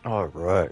All right.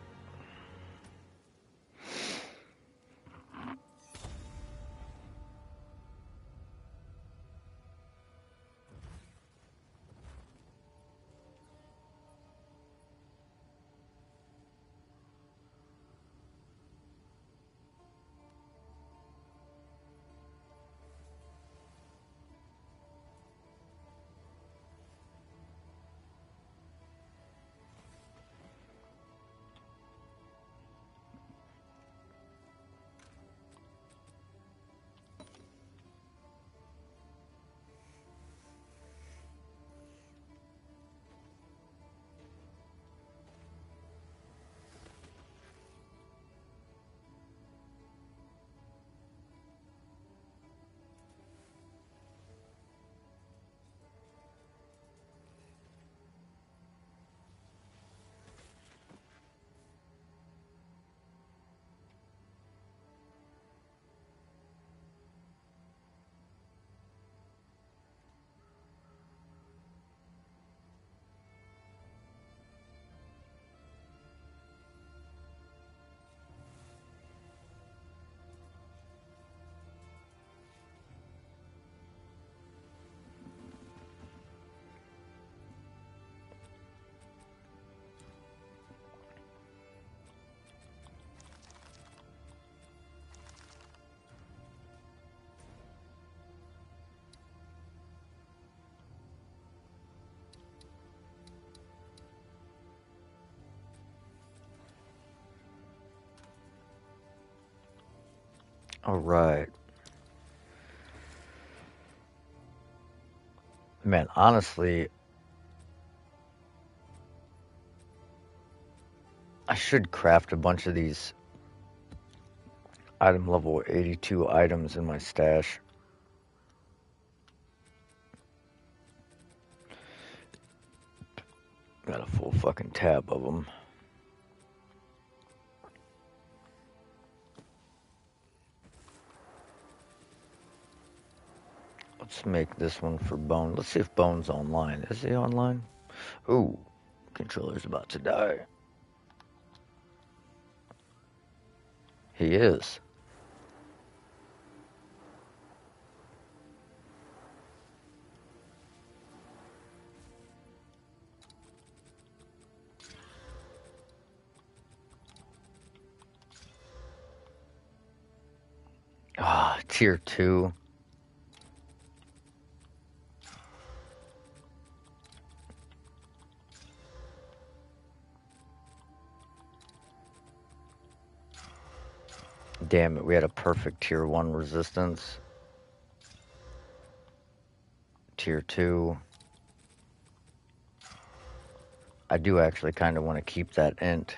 All right. Man, honestly, I should craft a bunch of these item level 82 items in my stash. Got a full fucking tab of them. Let's make this one for Bone. Let's see if Bone's online. Is he online? Ooh, controller's about to die. He is. Ah, tier 2. Damn it, we had a perfect tier 1 resistance. Tier 2. I do actually kind of want to keep that int.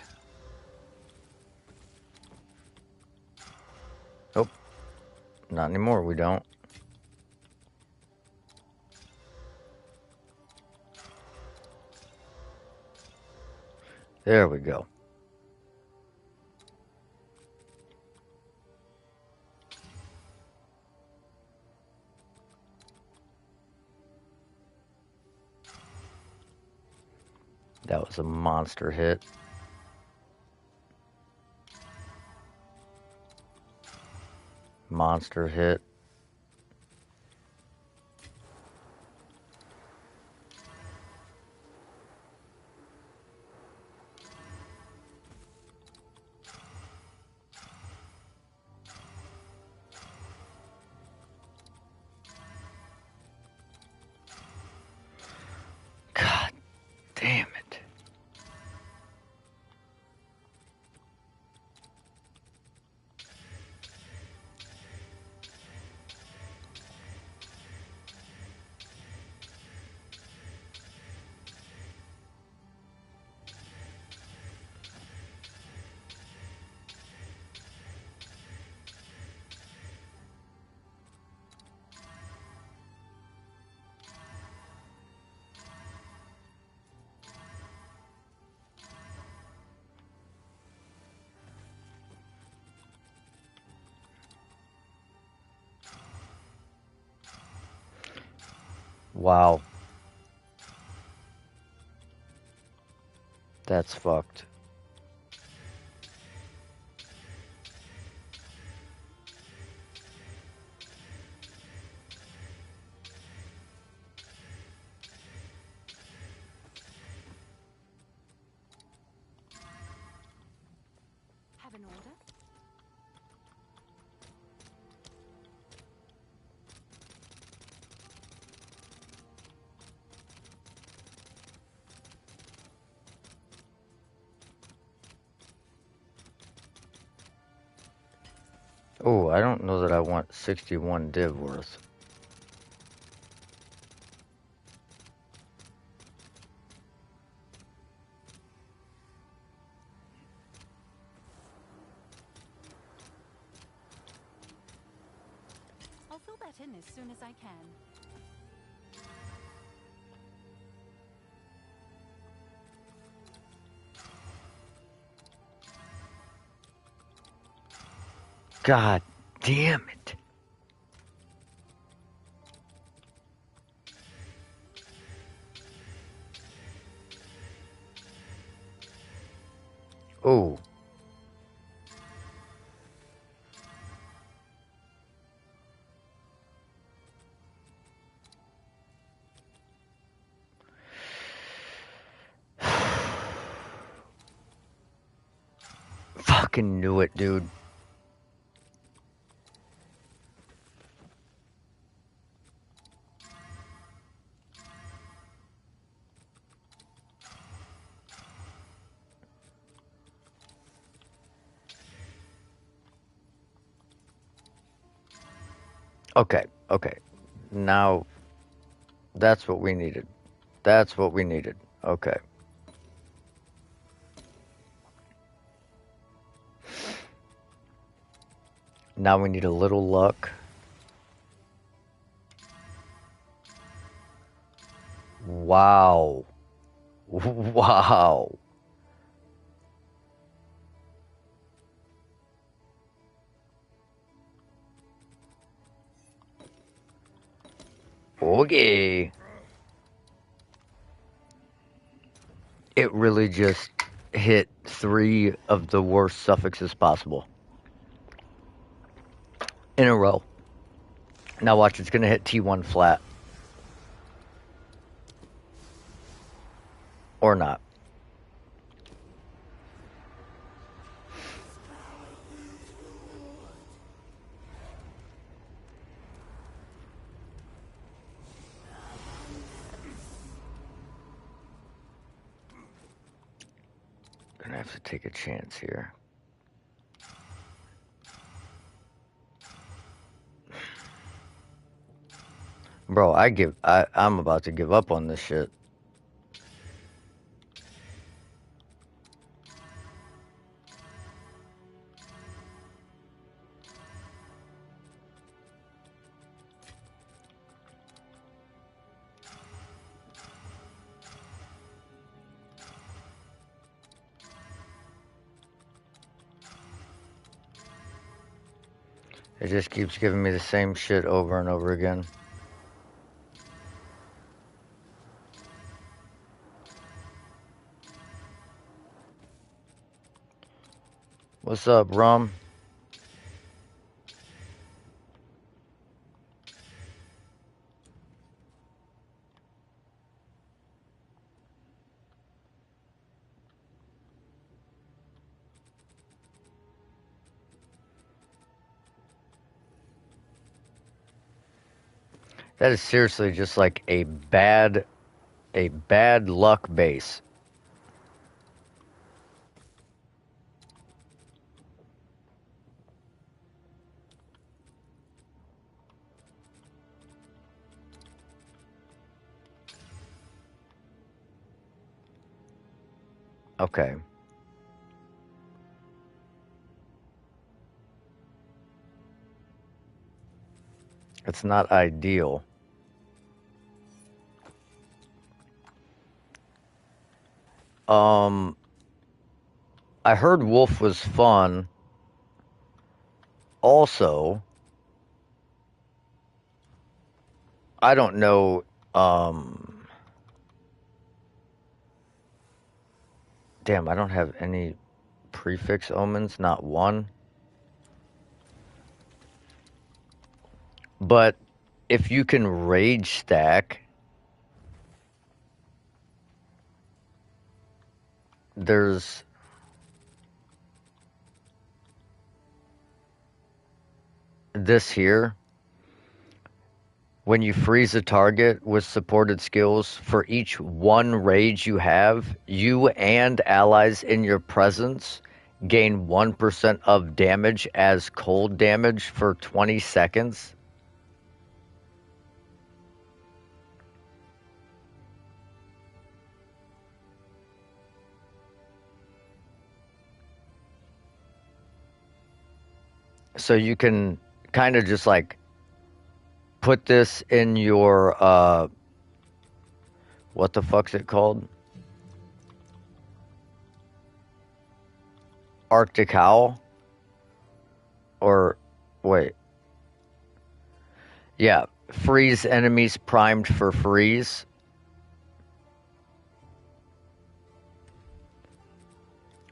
Oh, not anymore, we don't. There we go. That was a monster hit. Monster hit. God damn it. Wow. That's fucked. order? Oh, I don't know that I want 61 div worth. I'll fill that in as soon as I can. God damn it. Oh. Fucking knew it, dude. Okay, okay. Now, that's what we needed. That's what we needed. Okay. Now we need a little luck. Wow. Wow. Okay. It really just hit 3 of the worst suffixes possible in a row. Now watch, it's going to hit T1 flat. Or not. Gonna have to take a chance here. Bro, I'm about to give up on this shit. It just keeps giving me the same shit over and over again. What's up, Rum? That is seriously just like a bad luck base. Okay. It's not ideal. I heard Wolf was fun. Also, I don't know, damn, I don't have any prefix omens, not one. But if you can rage stack, there's this here, when you freeze a target with supported skills, for each one rage you have, you and allies in your presence gain 1% of damage as cold damage for 20 seconds. So you can kind of just like put this in your what the fuck's it called? Arctic Owl? Or wait. Yeah, freeze enemies primed for freeze.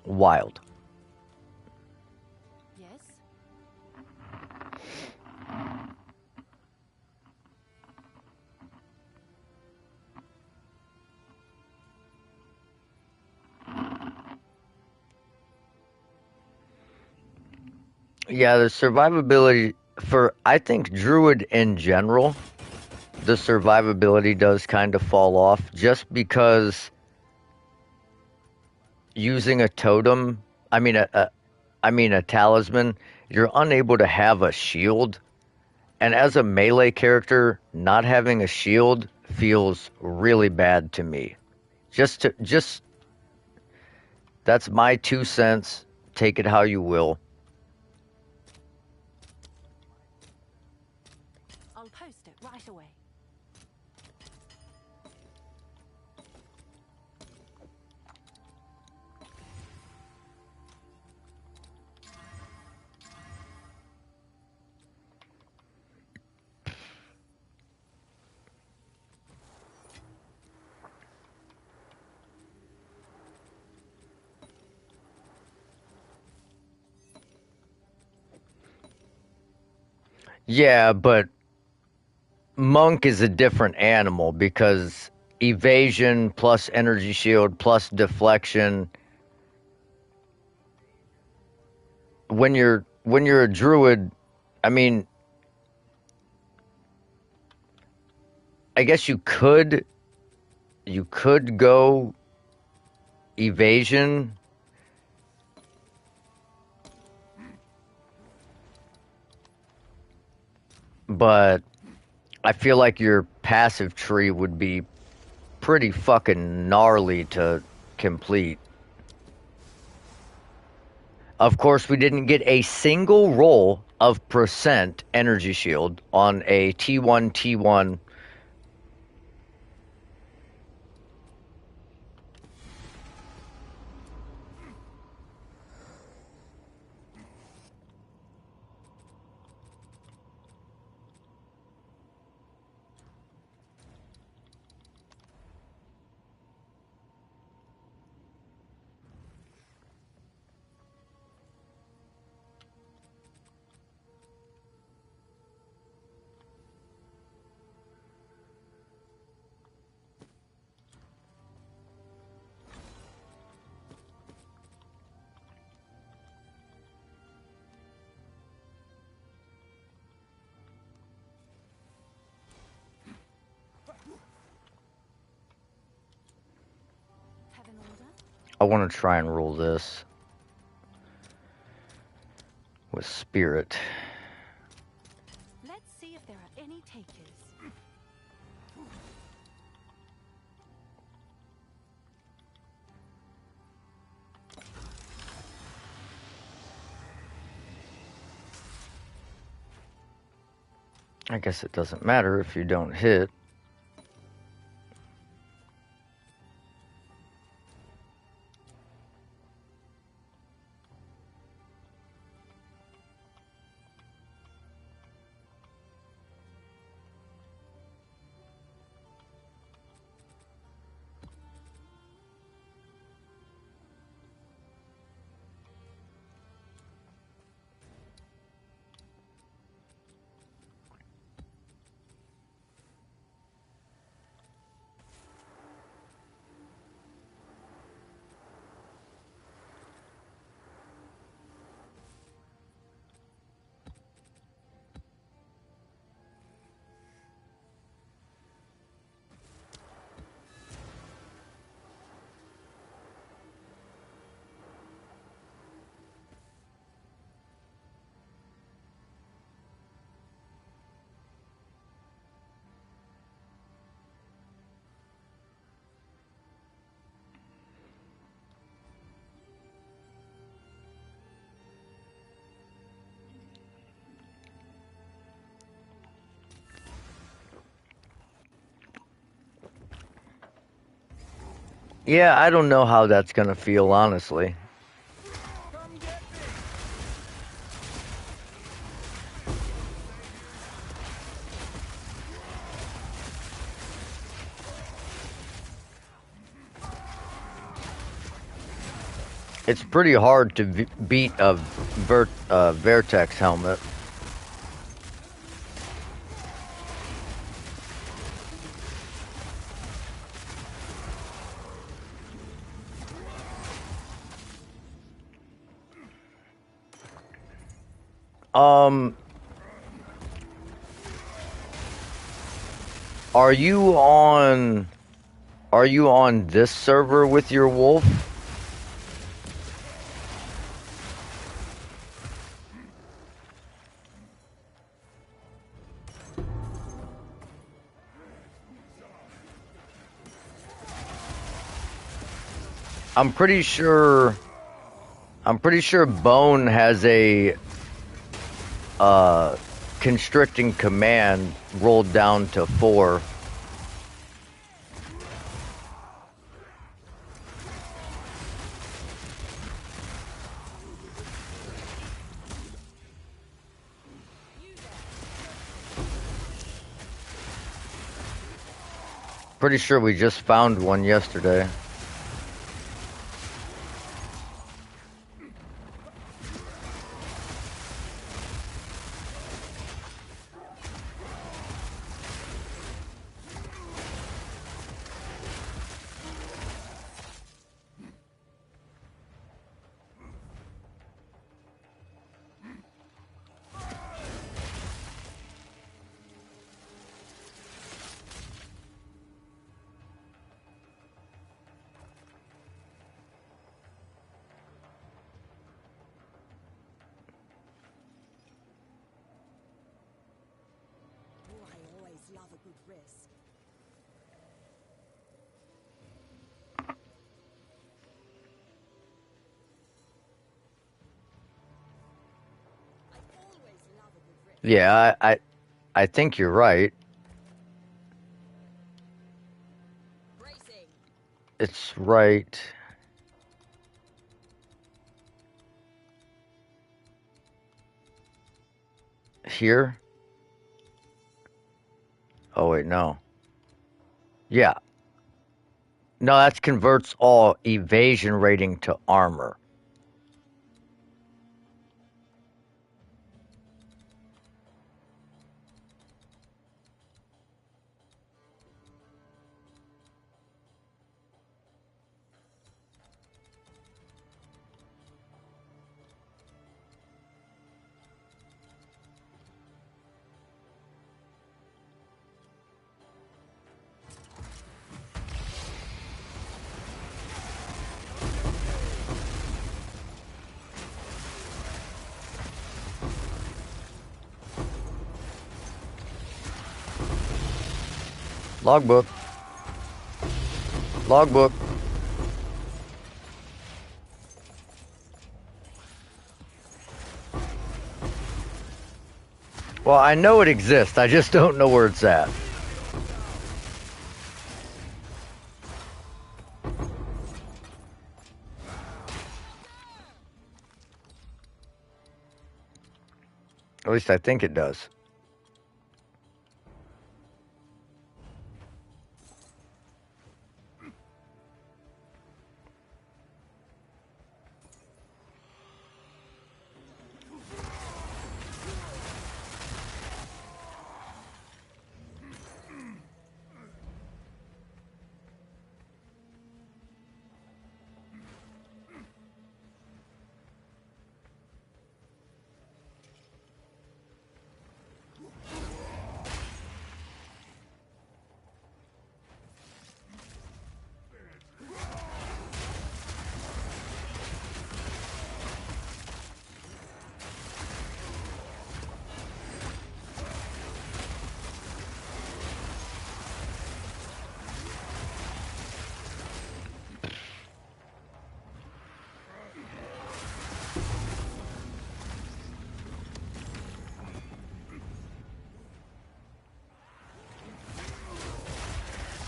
Wild. Yes? Yeah, the survivability for, I think, Druid in general, the survivability does kind of fall off just because using a totem, I mean a talisman, you're unable to have a shield. And as a melee character, not having a shield feels really bad to me. Just that's my 2 cents. Take it how you will. I'll post it right away. Yeah, but Monk is a different animal because evasion plus energy shield plus deflection. When you're a druid, I mean, I guess you could go evasion, but I feel like your passive tree would be pretty fucking gnarly to complete. Of course, we didn't get a single roll of percent energy shield on a T1 T1. Have an order? I want to try and roll this with spirit. Let's see if there are any takers. I guess it doesn't matter if you don't hit. Yeah, I don't know how that's gonna feel, honestly. It's pretty hard to beat a Vertex helmet. Um, are you on? Are you on this server with your wolf? I'm pretty sure. I'm pretty sure Bone has a uh constricting command rolled down to 4. Pretty sure we just found one yesterday. Oh, I always love a good risk. I always love a good risk. Yeah, I think you're right. Bracing. It's right here. Oh wait, no. Yeah. No, that converts all evasion rating to armor. Logbook. Logbook. Well, I know it exists. I just don't know where it's at. At least I think it does.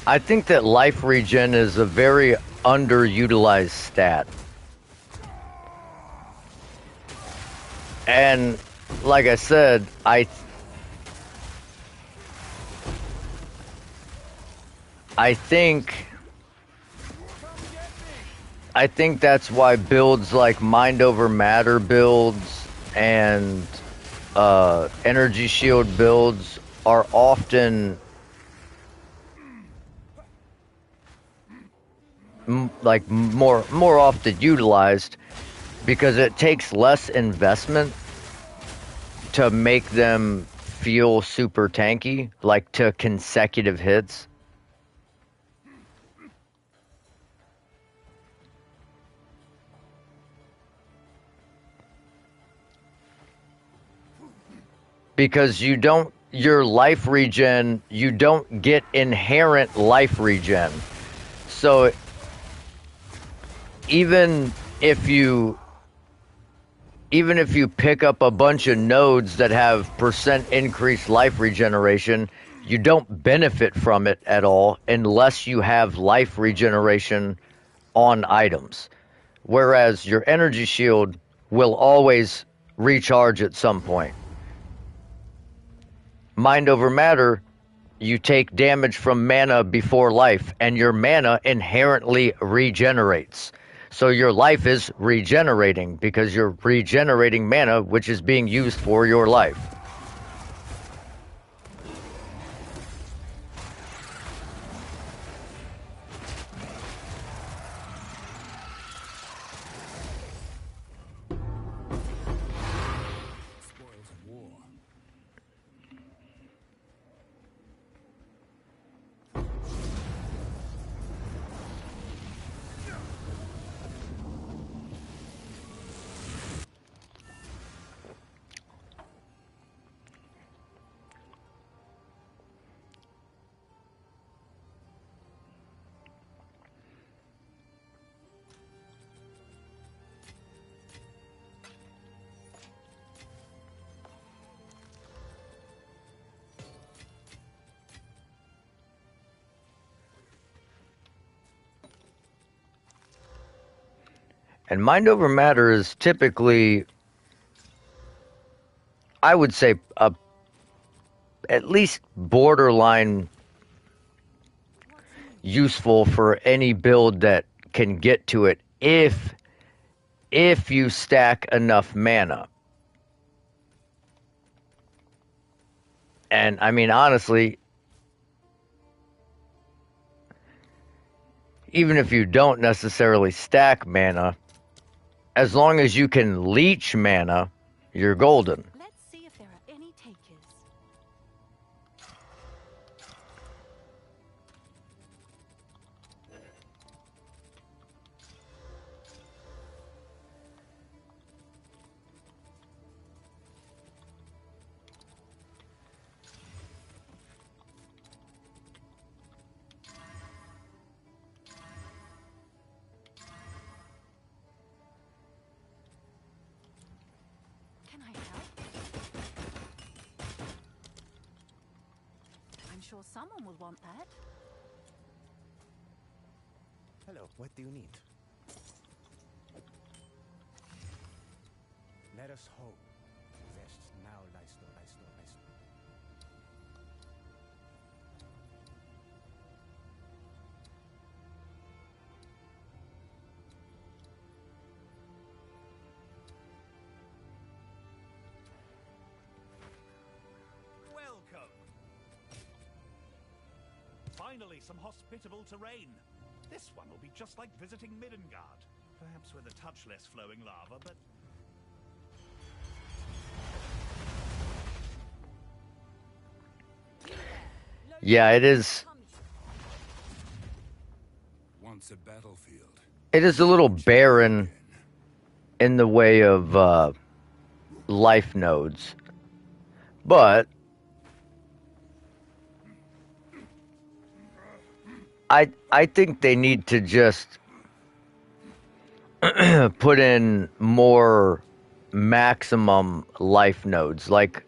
I think that life regen is a very underutilized stat. And like I said, I think I think that's why builds like mind over matter builds and energy shield builds are often like more often utilized because it takes less investment to make them feel super tanky, like to consecutive hits. Because your life regen, you don't get inherent life regen. So even if you even if you pick up a bunch of nodes that have percent increased life regeneration, you don't benefit from it at all unless you have life regeneration on items. Whereas your energy shield will always recharge at some point. Mind over matter, you take damage from mana before life, and your mana inherently regenerates. So your life is regenerating because you're regenerating mana, which is being used for your life. Spoils of war. And mind over matter is typically, I would say, at least borderline useful for any build that can get to it if you stack enough mana. And I mean, honestly, even if you don't necessarily stack mana, as long as you can leech mana, you're golden. Let's see if there are any takers. Can I help? I'm sure someone will want that. Hello, what do you need? Let us hope. Vest now, Leisto, Leisto, Leisto. Welcome! Finally, some hospitable terrain. This one will be just like visiting Midgard. Perhaps with a touch less flowing lava, but... Yeah, it is. Once a battlefield. It is a little barren in the way of life nodes, but I think they need to just put in more maximum life nodes, like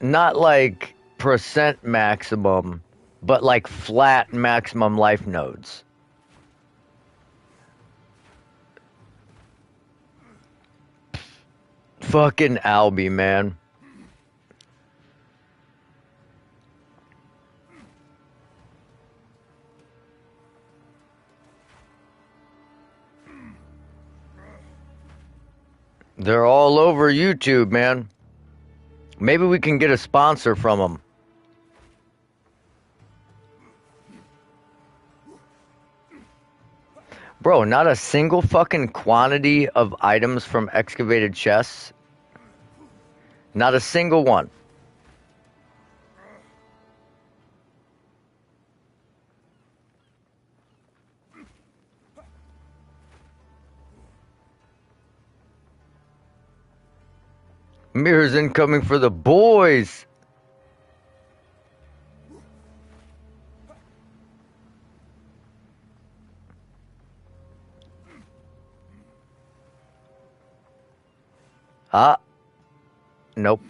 not like percent maximum, but like flat maximum life nodes. Fucking Albie, man. They're all over YouTube, man. Maybe we can get a sponsor from them. Bro, not a single fucking quantity of items from excavated chests. Not a single one. Mirrors incoming for the boys. Ah. Nope.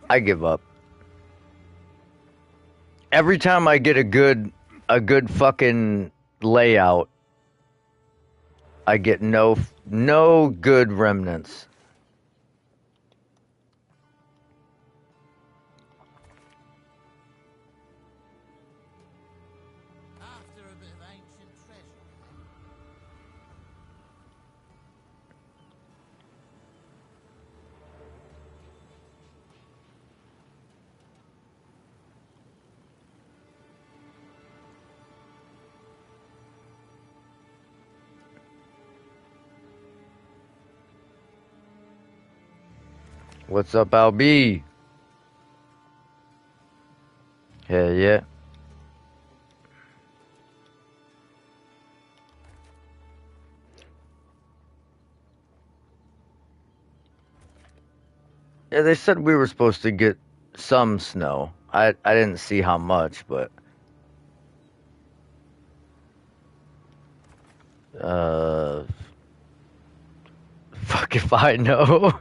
I give up. Every time I get a good fucking layout, I get no good remnants. After a bit of ancient treasure. What's up, Albie? Hell yeah. Yeah, they said we were supposed to get some snow. I didn't see how much, but fuck if I know.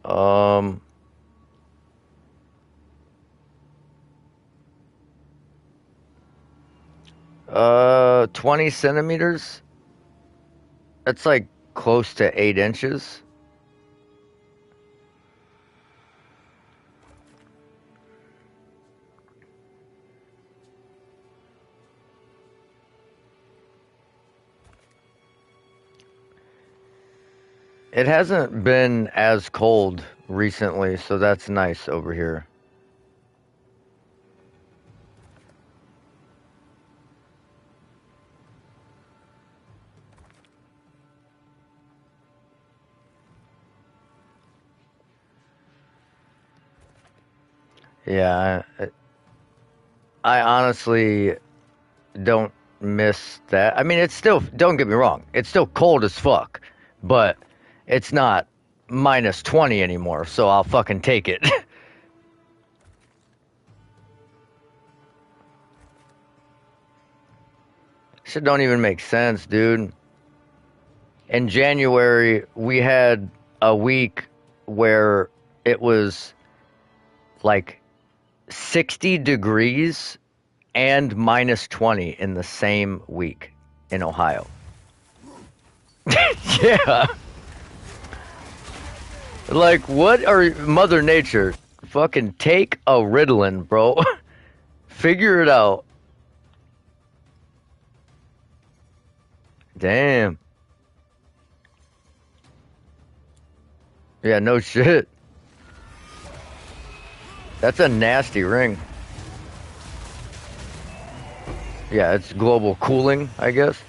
um 20 centimeters. That's like close to 8 inches. It hasn't been as cold recently, so that's nice over here. Yeah, I honestly don't miss that. I mean, it's still, don't get me wrong, it's still cold as fuck, but it's not minus 20 anymore, so I'll fucking take it. Shit don't even make sense, dude. In January, we had a week where it was like 60 degrees and minus 20 in the same week in Ohio. Yeah. Like, what are Mother Nature? Fucking take a Ritalin, bro. Figure it out. Damn. Yeah, no shit. That's a nasty ring. Yeah, it's global cooling, I guess.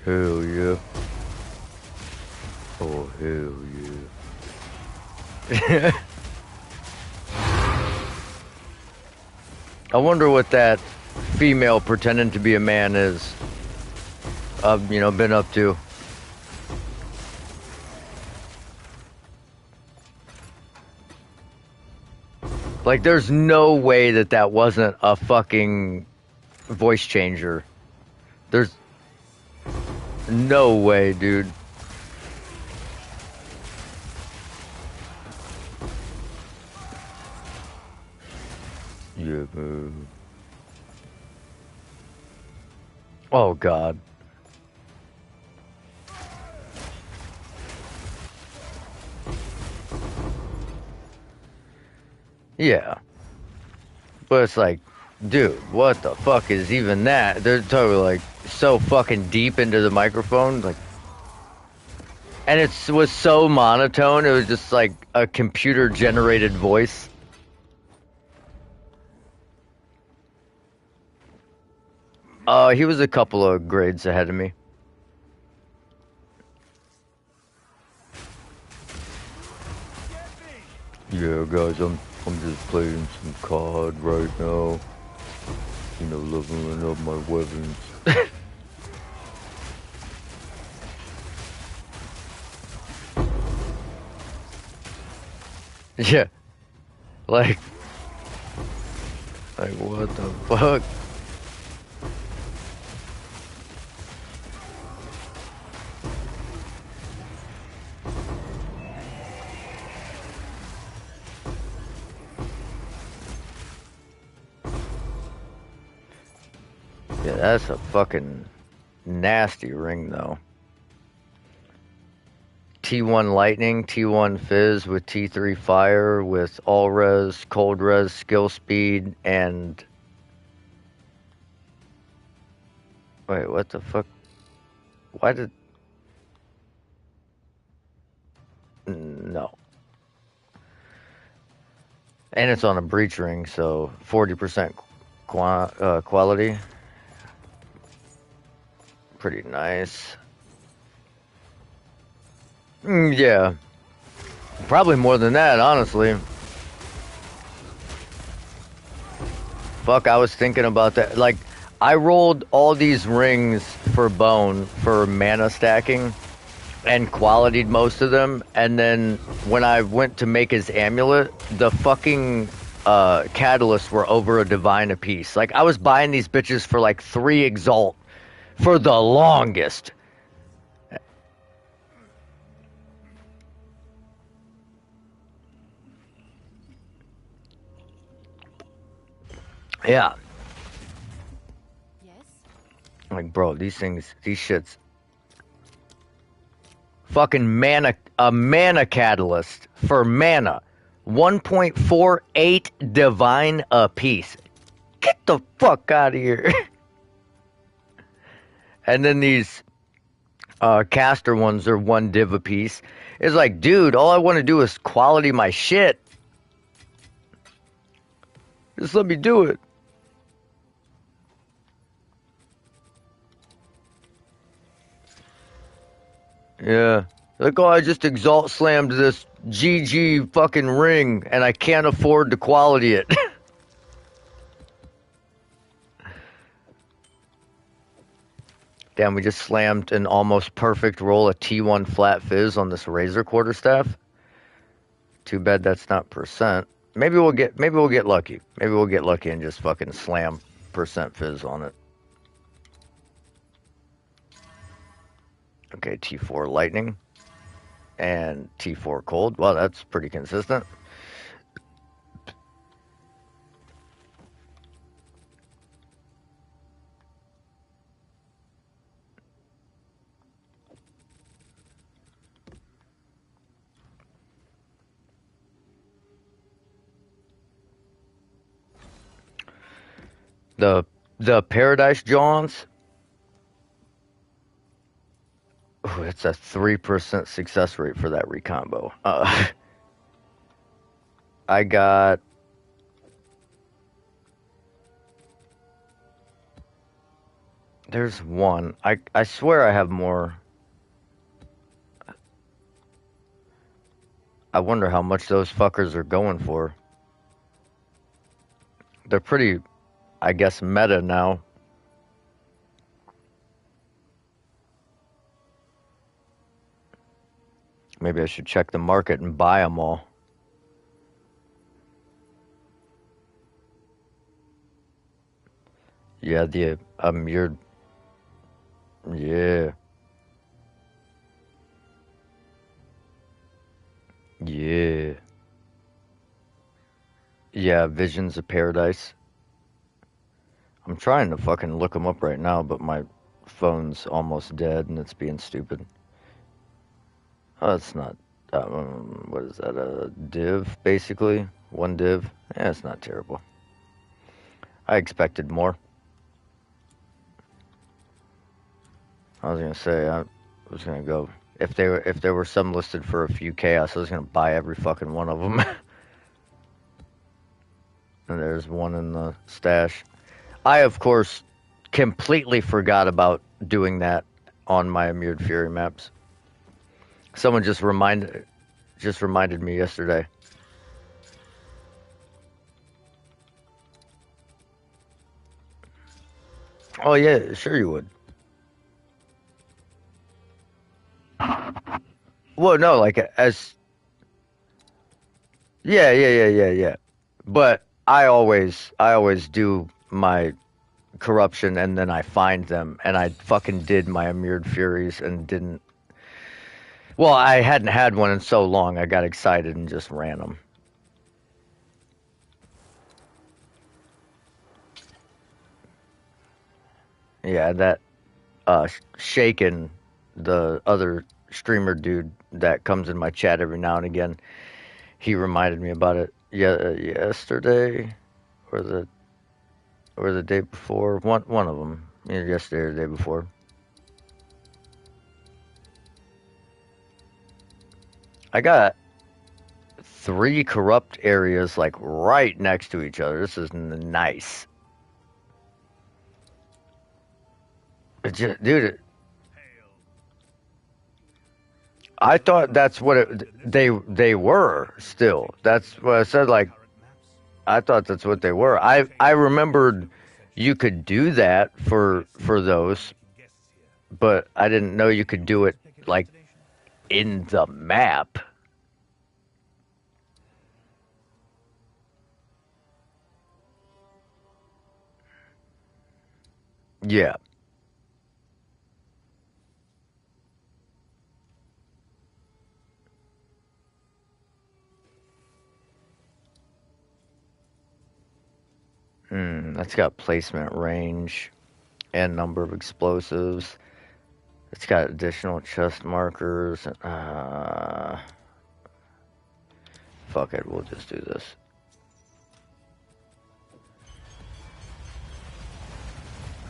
Hell yeah. Oh, hell yeah. I wonder what that female pretending to be a man is, been up to. Like, there's no way that that wasn't a fucking voice changer. There's no way, dude. Yeah, man. Oh, God. Yeah. But it's like, dude, what the fuck is even that? They're totally like so fucking deep into the microphone, like, and it was so monotone. It was just like a computer generated voice. He was a couple of grades ahead of me. Yeah, guys, I'm just playing some COD right now. You know, leveling up my weapons. Yeah, like, what the fuck? Yeah, that's a fucking nasty ring, though. T1 Lightning, T1 Fizz with T3 Fire with all res, cold res, skill speed, and. Wait, what the fuck? Why did. No. And it's on a breach ring, so 40% quality. Pretty nice. Yeah. Probably more than that, honestly. Fuck, I was thinking about that. Like, I rolled all these rings for bone for mana stacking and qualityed most of them, and then when I went to make his amulet, the fucking catalysts were over a divine apiece. Like, I was buying these bitches for like 3 exalt for the longest. Yeah. Yes? Like, bro, these shits. Fucking mana, a mana catalyst for mana. 1.48 divine apiece. Get the fuck out of here. And then these caster ones are 1 div apiece. It's like, dude, all I want to do is quality my shit. Just let me do it. Yeah. Like, oh, I just exalt slammed this GG fucking ring and I can't afford to quality it. Damn, we just slammed an almost perfect roll of T1 flat fizz on this razor quarterstaff. Too bad that's not percent. Maybe we'll get lucky. Maybe we'll get lucky and just fucking slam percent fizz on it. Okay, T4 lightning and T4 cold. Well, that's pretty consistent. The Paradise Johns. Ooh, it's a 3% success rate for that recombo. I got. There's one. I swear I have more. I wonder how much those fuckers are going for. They're pretty, I guess, meta now. Maybe I should check the market and buy them all. Yeah, the mirrored. Yeah. Yeah. Yeah, Visions of Paradise. I'm trying to fucking look them up right now, but my phone's almost dead and it's being stupid. Oh, it's not. What is that? A div, basically? One div? Yeah, it's not terrible. I expected more. I was gonna say I was gonna go if there were some listed for a few chaos, I was gonna buy every fucking one of them. And there's one in the stash. I of course completely forgot about doing that on my Mirrored Fury maps. Someone just reminded me yesterday. Oh yeah, sure you would. Well, no, like as yeah. But I always do my corruption and then I find them and I fucking did my Mirrored Furies and didn't. Well, I hadn't had one in so long. I got excited and just ran them. Yeah, that Shaken, the other streamer dude that comes in my chat every now and again, he reminded me about it. Yeah, yesterday or the day before. One of them. Either yesterday or the day before. I got three corrupt areas like right next to each other. This is nice. Dude, I thought that's what they were still. That's what I said. Like I thought that's what they were. I remembered you could do that for those, but I didn't know you could do it like in the map. Yeah. That's got placement, range, and number of explosives. It's got additional chest markers. Fuck it, we'll just do this.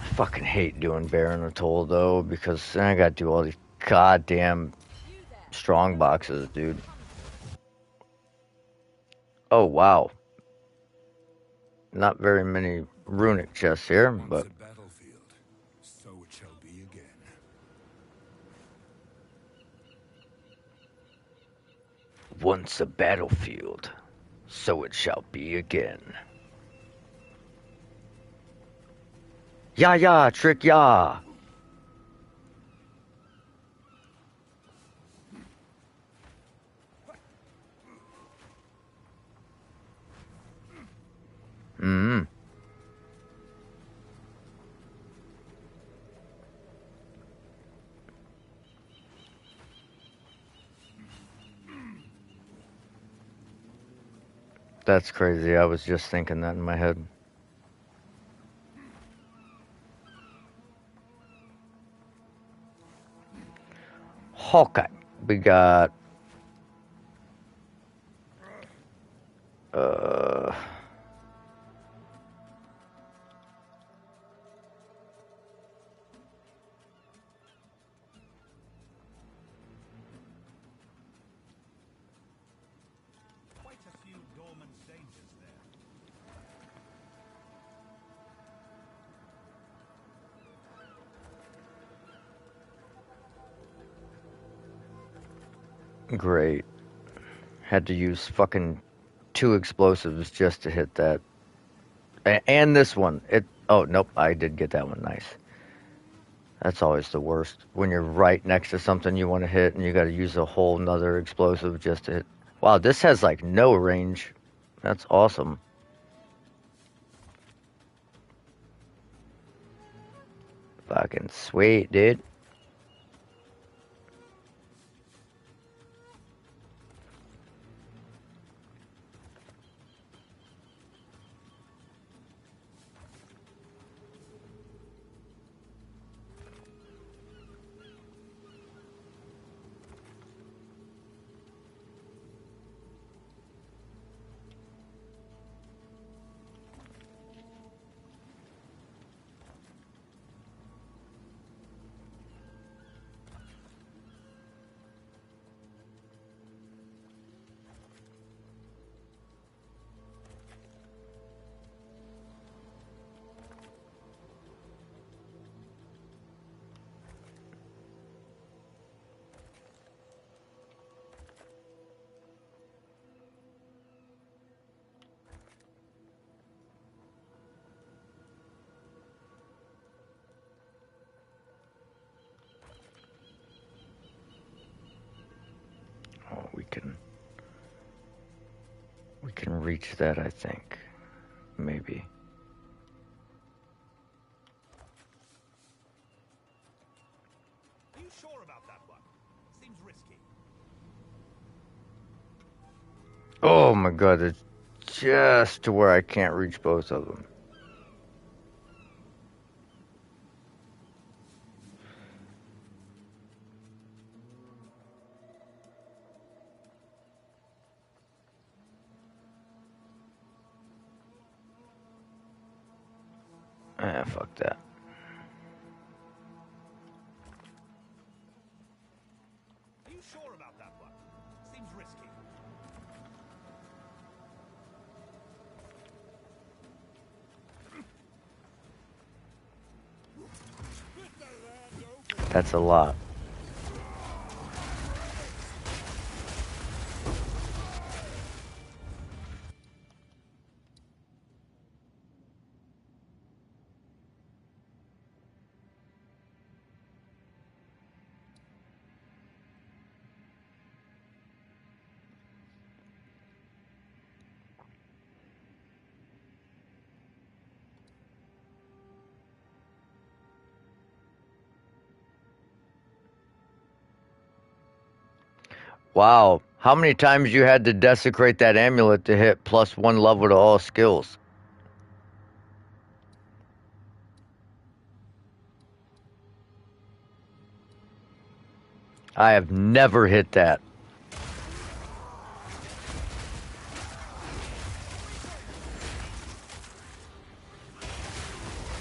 I fucking hate doing Baron Atoll though, because then I gotta do all these goddamn strong boxes, dude. Oh wow. Not very many runic chests here, but Once a battlefield, so it shall be again. once a battlefield, so it shall be again. Ya, trick ya. Mm. That's crazy. I was just thinking that in my head. Hawkeye. We got uh Quite a few dormant dangers there. great. Had to use fucking two explosives just to hit that. And this one. It oh nope, I did get that one. Nice. That's always the worst. When you're right next to something you want to hit and you gotta use a whole nother explosive just to hit. Wow, this has like no range. That's awesome. Fucking sweet, dude. Oh, we can reach that, I think. Maybe. Are you sure about that one? Seems risky. Oh my god, it's just to where I can't reach both of them. Ah, fuck that. Are you sure about that one? Seems risky. That's a lot. Wow. How many times you had to desecrate that amulet to hit +1 level to all skills? I have never hit that.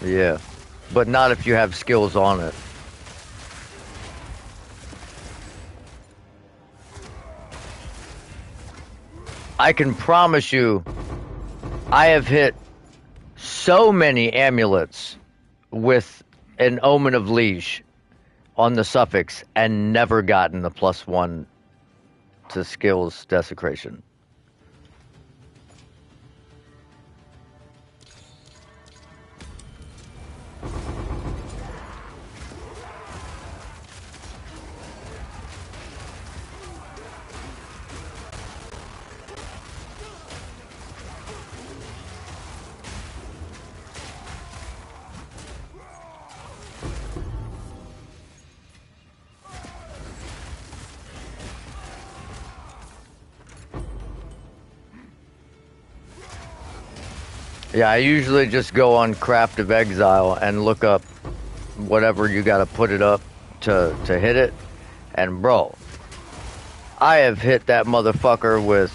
Yeah. But not if you have skills on it. I can promise you, I have hit so many amulets with an Omen of Leash on the suffix and never gotten the +1 to skills desecration. Yeah, I usually just go on Craft of Exile and look up whatever you gotta put it up to hit it. And bro, I have hit that motherfucker with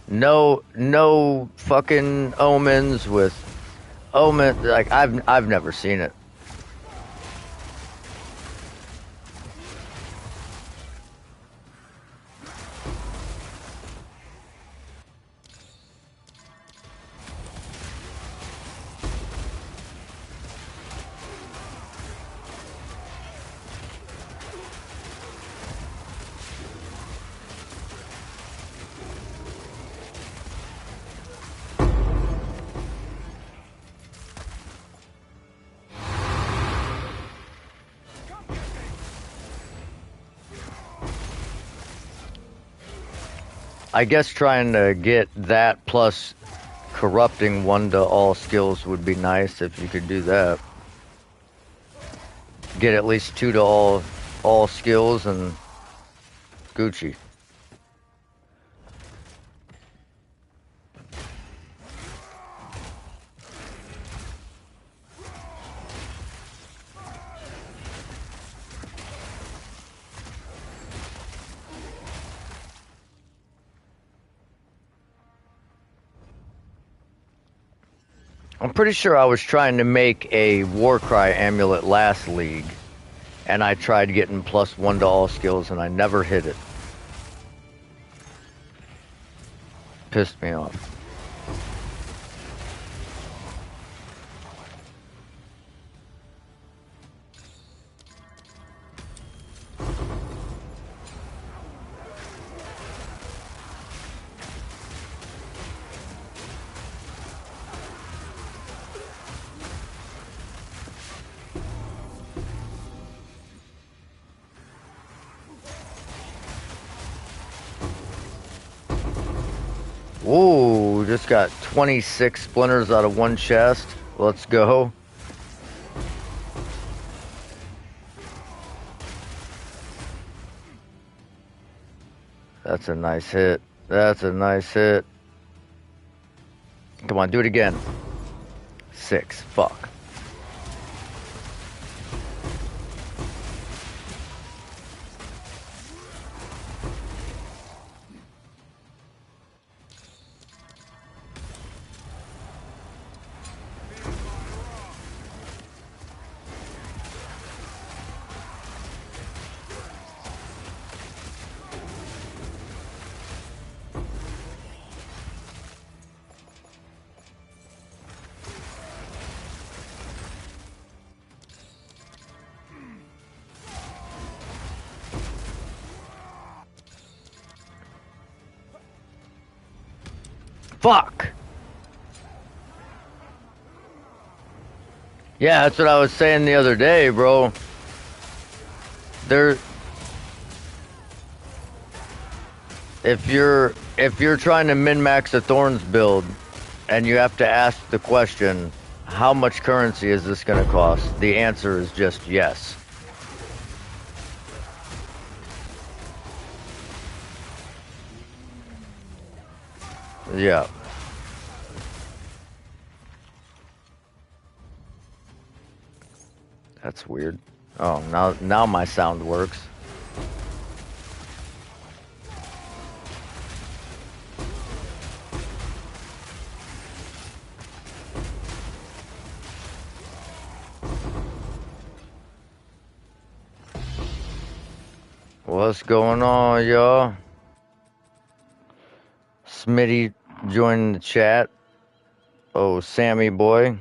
no fucking omens, with omen, like I've never seen it. I guess trying to get that plus corrupting 1 to all skills would be nice if you could do that. Get at least 2 to all skills and Gucci. I'm pretty sure I was trying to make a Warcry amulet last league, and I tried getting +1 to all skills, and I never hit it. Pissed me off. Ooh, just got 26 splinters out of 1 chest. Let's go. That's a nice hit. That's a nice hit. Come on, do it again. 6. Fuck. Fuck! Yeah, that's what I was saying the other day, bro. There... If you're trying to min-max a Thorns build, and you have to ask the question, how much currency is this gonna cost? The answer is just yes. Yeah. That's weird. Oh, now my sound works. What's going on, y'all? Smitty joined the chat. Oh, Sammy boy.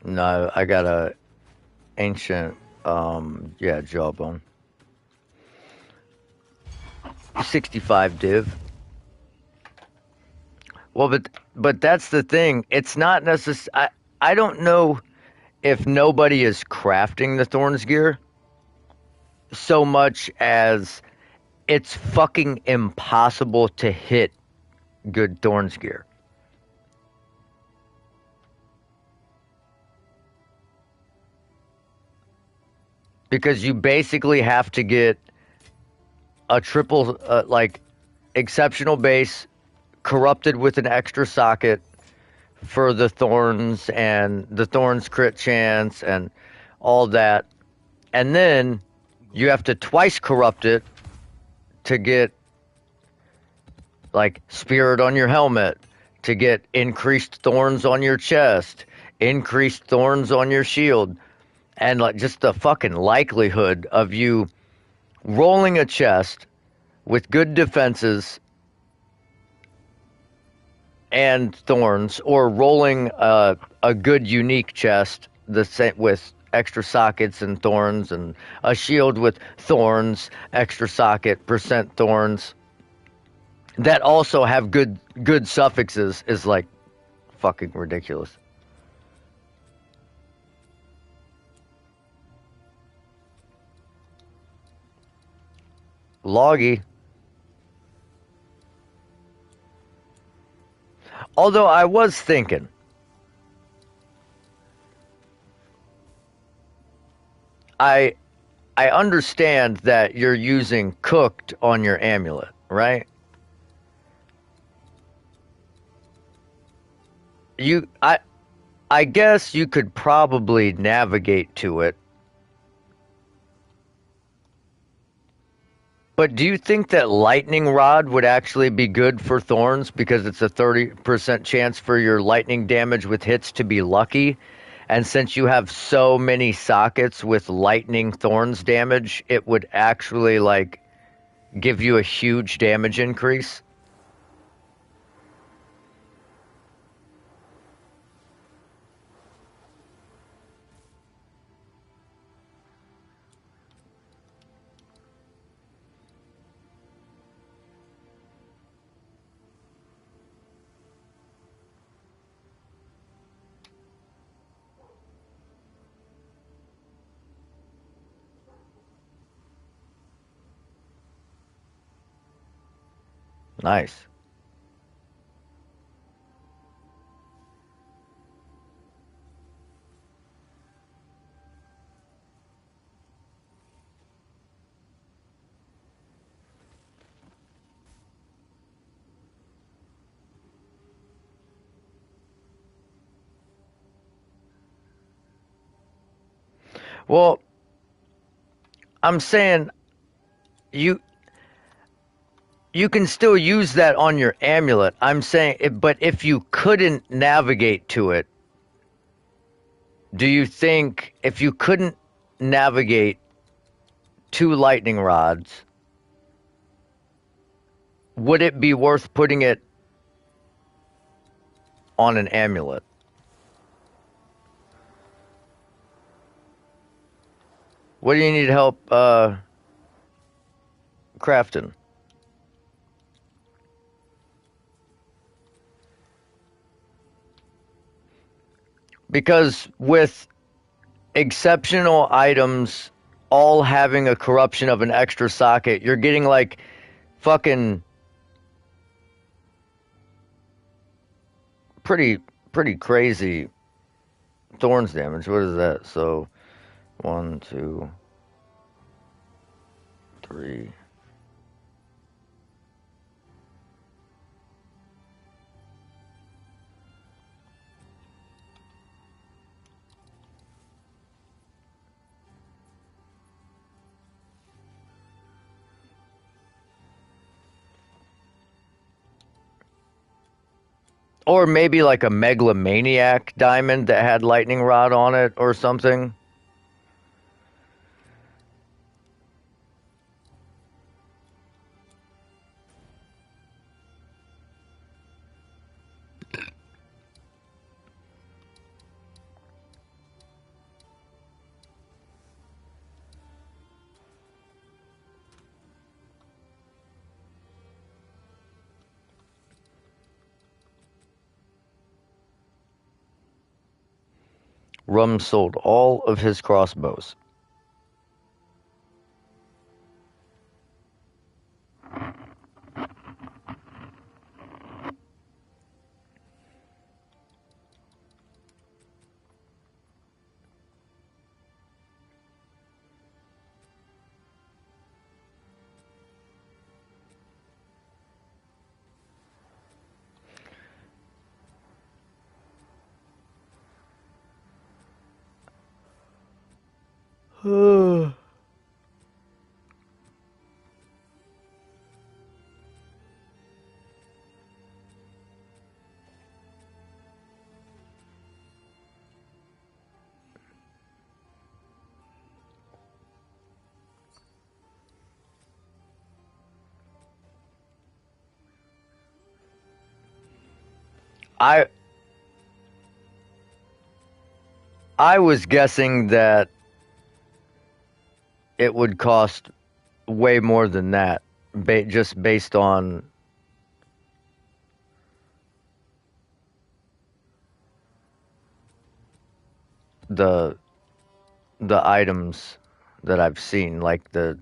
No, I got a ancient, yeah, jawbone. 65 div. Well, but that's the thing. It's not necessary. I don't know if nobody is crafting the Thorns gear so much as it's fucking impossible to hit good Thorns gear. Because you basically have to get a triple, like, exceptional base corrupted with an extra socket for the Thorns and the Thorns crit chance and all that. And then you have to twice corrupt it to get, like, Spirit on your helmet, to get increased Thorns on your chest, increased Thorns on your shield. And, like, just the fucking likelihood of you rolling a chest with good defenses and Thorns, or rolling a good unique chest the same with extra sockets and Thorns, and a shield with Thorns, extra socket, percent Thorns, that also have good suffixes is like fucking ridiculous. Loggy. Although I was thinking, I I understand that you're using cooked on your amulet, right? You I guess you could probably navigate to it. But do you think that lightning rod would actually be good for thorns because it's a 30% chance for your lightning damage with hits to be lucky? And since you have so many sockets with lightning thorns damage, it would actually like give you a huge damage increase? Nice. Well, I'm saying you you can still use that on your amulet. I'm saying, but if you couldn't navigate to it, do you think if you couldn't navigate to lightning rods, would it be worth putting it on an amulet? What do you need help crafting? Because with exceptional items all having a corruption of an extra socket, you're getting like fucking pretty pretty crazy thorns damage. What is that? So 1, 2, 3. Or maybe like a megalomaniac diamond that had lightning rod on it or something. Rum sold all of his crossbows. I I was guessing that it would cost way more than that, just based on the the items that I've seen, like the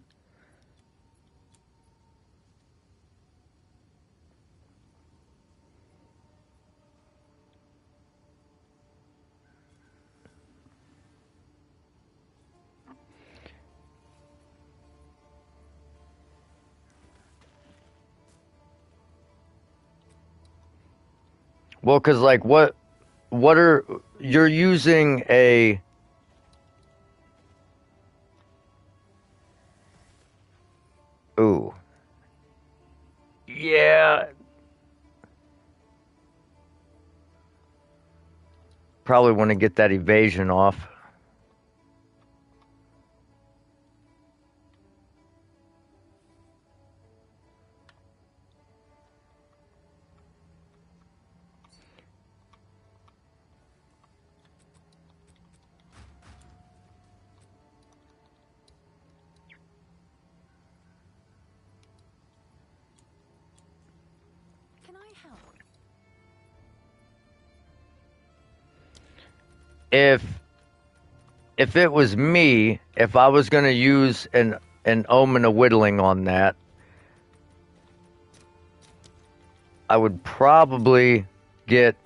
well, 'cause like what are you're using a ooh yeah, probably want to get that evasion off. Can I help? If if it was me, if I was gonna use an omen of whittling on that, I would probably get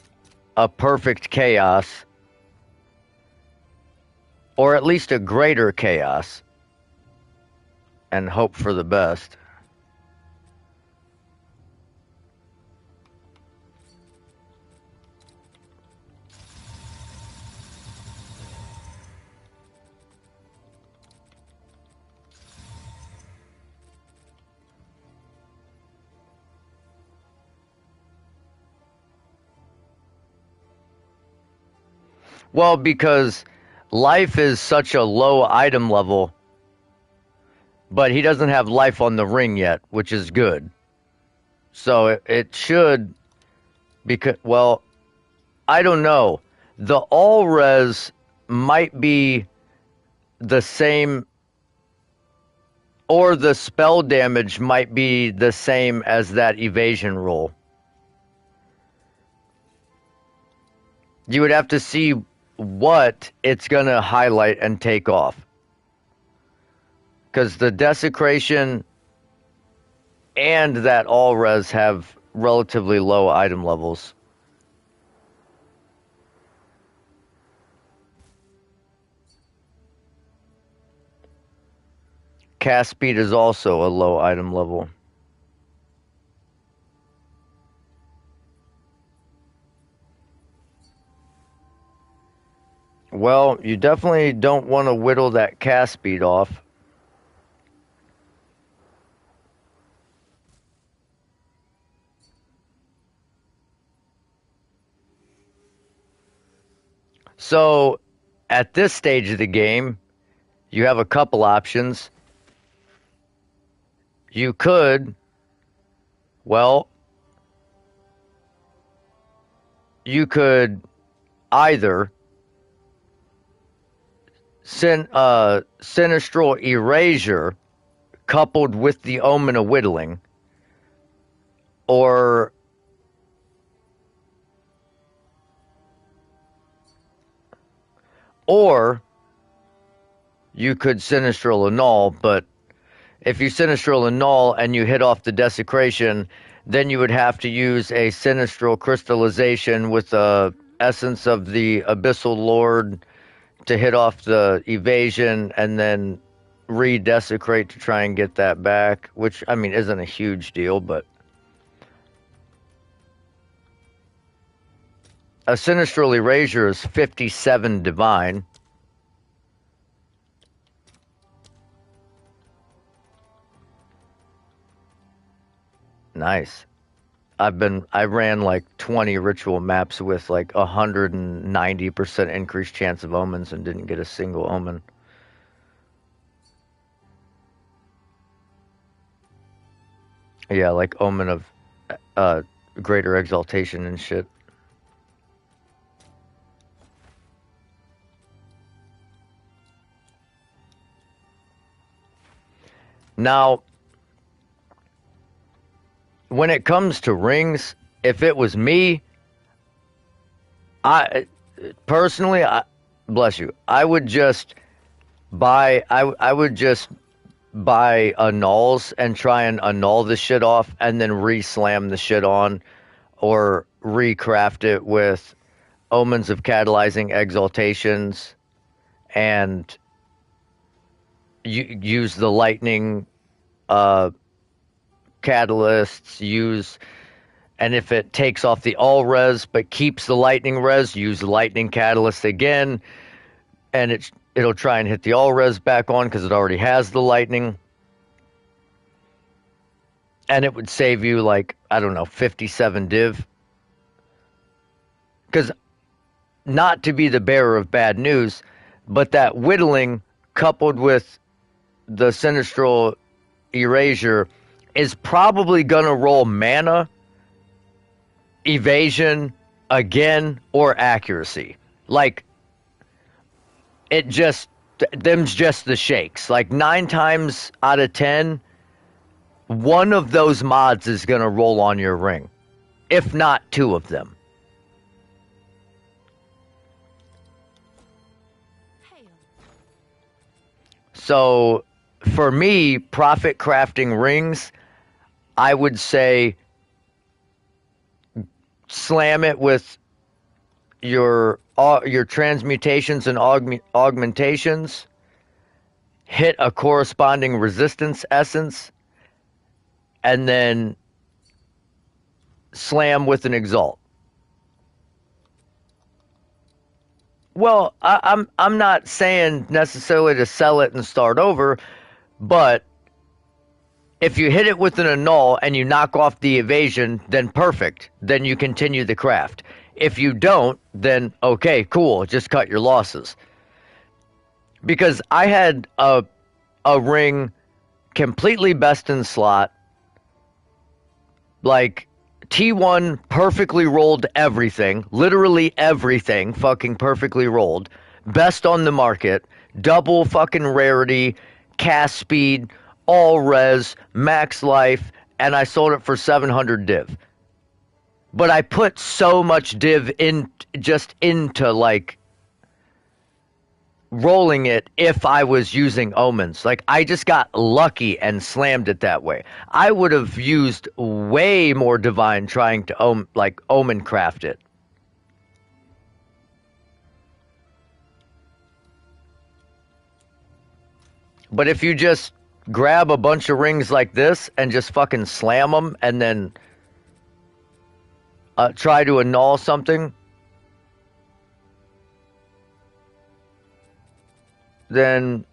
a perfect chaos, or at least a greater chaos, and hope for the best. Well, because life is such a low item level, but he doesn't have life on the ring yet, which is good. So it should, because, well, I don't know. The all res might be the same, or the spell damage might be the same as that evasion roll. You would have to see what it's going to highlight and take off. Because the desecration and that all res have relatively low item levels. Cast speed is also a low item level. Well, you definitely don't want to whittle that cast speed off. So, at this stage of the game, you have a couple options. You could, well, you could either Sinistral Erasure coupled with the Omen of Whittling, or or you could Sinistral Annul, but if you Sinistral Annul and you hit off the Desecration, then you would have to use a Sinistral Crystallization with the essence of the Abyssal Lord to hit off the evasion and then re-desecrate to try and get that back, which, I mean, isn't a huge deal, but a Sinistral Erasure is 57 Divine. Nice. I ran like 20 ritual maps with like 190% increased chance of omens and didn't get a single omen. Yeah, like omen of greater exaltation and shit. Now, when it comes to rings, if it was me, I personally, bless you. I would just buy annuls and try and annul the shit off and then re-slam the shit on or recraft it with omens of catalyzing exaltations and use the lightning uh, catalysts, and if it takes off the all res but keeps the lightning res, use the lightning catalyst again, and it'll try and hit the all res back on because it already has the lightning. And it would save you like, I don't know, 57 div. Because not to be the bearer of bad news, but that whittling coupled with the Sinistral Erasure is probably going to roll mana, evasion, again, or accuracy. Like, them's just the shakes. Like, 9 times out of 10, one of those mods is going to roll on your ring, if not 2 of them. Hail. So, for me, profit crafting rings, I would say slam it with your transmutations and augmentations, hit a corresponding resistance essence, and then slam with an exalt. Well, I'm not saying necessarily to sell it and start over, but if you hit it with an annul and you knock off the evasion, then perfect. Then you continue the craft. If you don't, then okay, cool. Just cut your losses. Because I had a ring completely best in slot, like T1 perfectly rolled everything, literally everything, fucking perfectly rolled. Best on the market, double fucking rarity, cast speed, all res, max life, and I sold it for 700 div. But I put so much div in just into like rolling it if I was using omens. Like I just got lucky and slammed it that way. I would have used way more divine trying to omen craft it. But if you just grab a bunch of rings like this and just fucking slam them and then try to annul something, then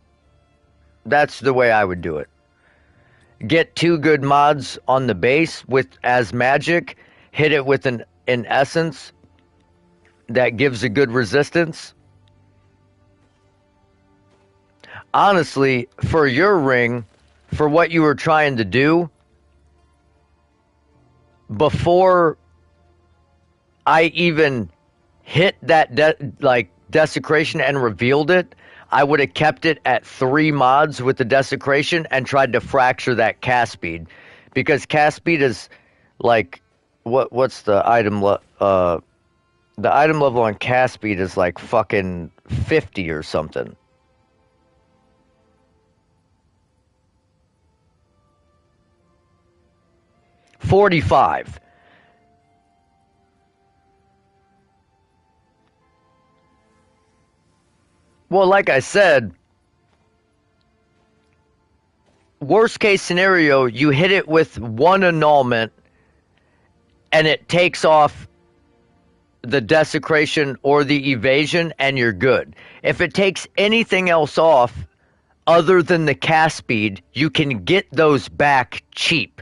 that's the way I would do it. Get 2 good mods on the base with as magic, hit it with an essence that gives a good resistance. Honestly, for your ring, for what you were trying to do, before I even hit that desecration and revealed it, I would have kept it at 3 mods with the desecration and tried to fracture that cast speed, because cast speed is like what's the the item level on cast speed is like fucking 50 or something. $45. Well, like I said, worst case scenario, you hit it with 1 annulment and it takes off the desecration or the evasion and you're good. If it takes anything else off other than the cast speed, you can get those back cheap.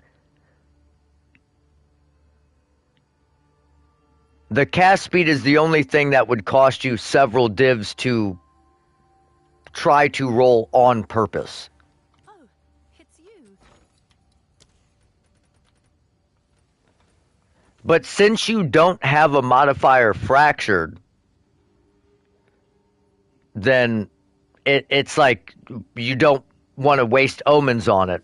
The cast speed is the only thing that would cost you several divs to try to roll on purpose. Oh, it's you. But since you don't have a modifier fractured, then it's like you don't want to waste omens on it.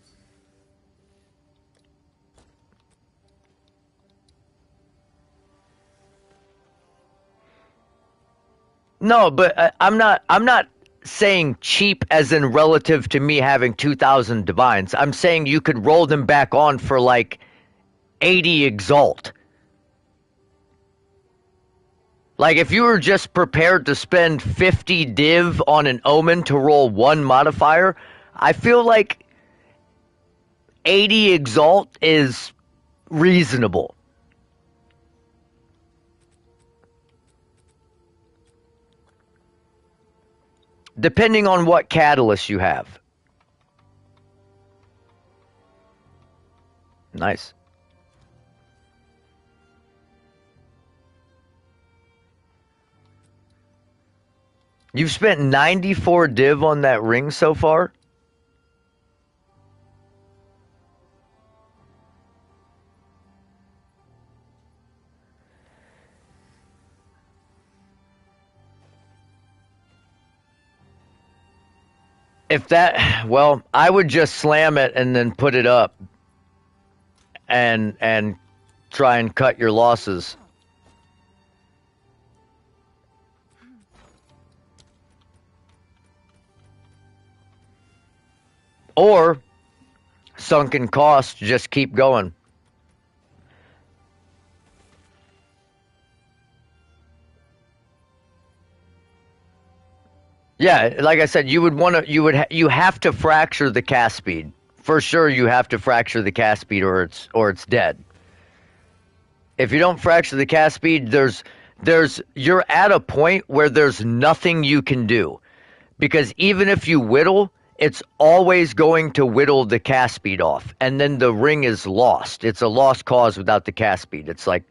No, but I'm not saying cheap as in relative to me having 2,000 divines. I'm saying you could roll them back on for like 80 exalt. Like if you were just prepared to spend 50 div on an omen to roll one modifier, I feel like 80 exalt is reasonable. Depending on what catalyst you have. Nice. You've spent 94 div on that ring so far? If that, well, I would just slam it and then put it up and try and cut your losses. Or sunken cost, just keep going. Yeah, like I said, you would want to you have to fracture the cast speed. For sure you have to fracture the cast speed or it's dead. If you don't fracture the cast speed, there's you're at a point where there's nothing you can do. Because even if you whittle, it's always going to whittle the cast speed off, and then the ring is lost. It's a lost cause without the cast speed. It's like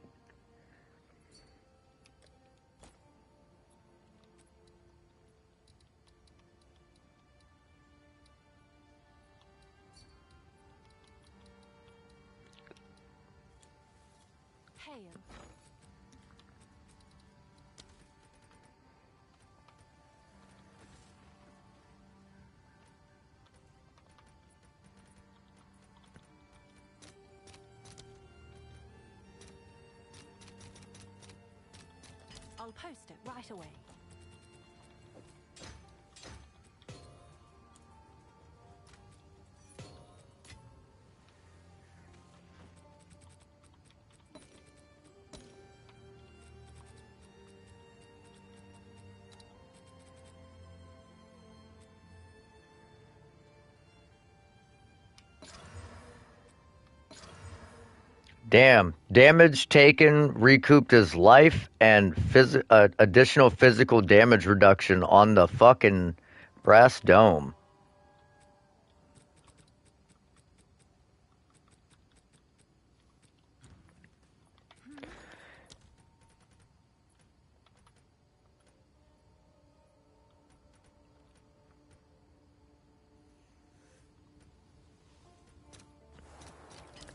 Hail. I'll post it right away. damn, damage taken recouped his life and additional physical damage reduction on the fucking brass dome.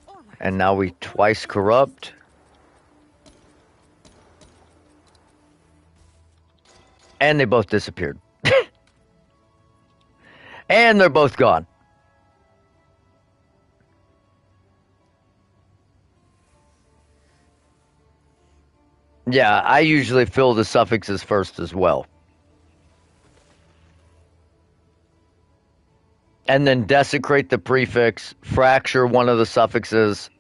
All right. And now we twice corrupt. And they both disappeared. And they're both gone. Yeah, I usually fill the suffixes first as well. And then desecrate the prefix, fracture one of the suffixes.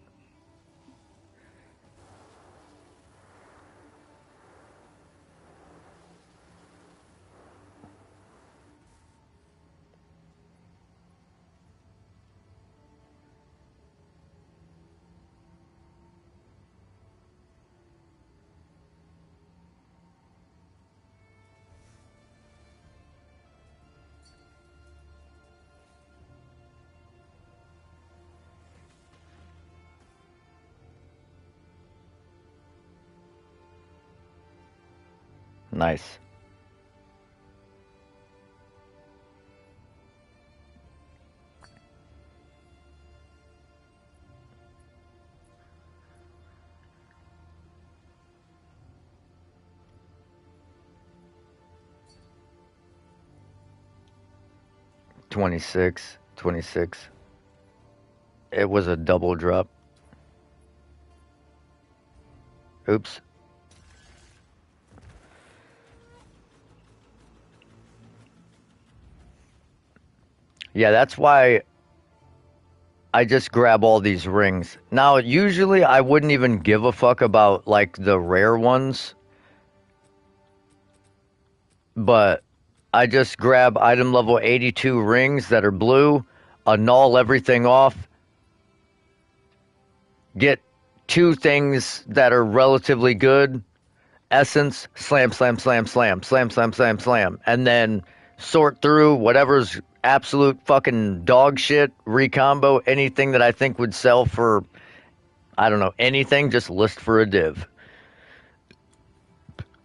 Nice. $26. It was a double drop. Oops. Yeah, that's why I just grab all these rings. Now, usually I wouldn't even give a fuck about like the rare ones, but I just grab item level 82 rings that are blue, annul everything off, get two things that are relatively good, essence, slam, slam, slam, slam, slam, slam, slam, slam, and then sort through whatever's absolute fucking dog shit, recombo anything that I think would sell for, I don't know, anything, just list for a div.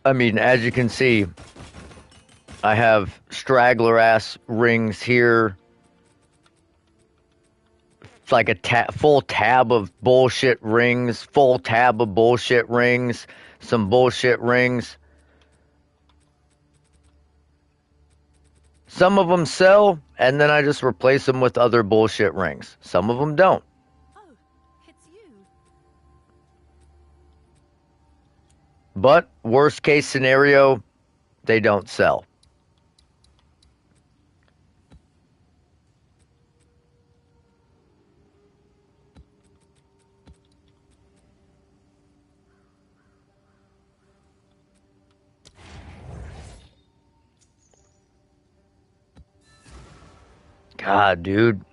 I mean, as you can see, I have straggler ass rings here. It's like a full tab of bullshit rings, full tab of bullshit rings, some bullshit rings. Some of them sell, and then I just replace them with other bullshit rings. Some of them don't. Oh, it's you. But worst case scenario, they don't sell. God, dude.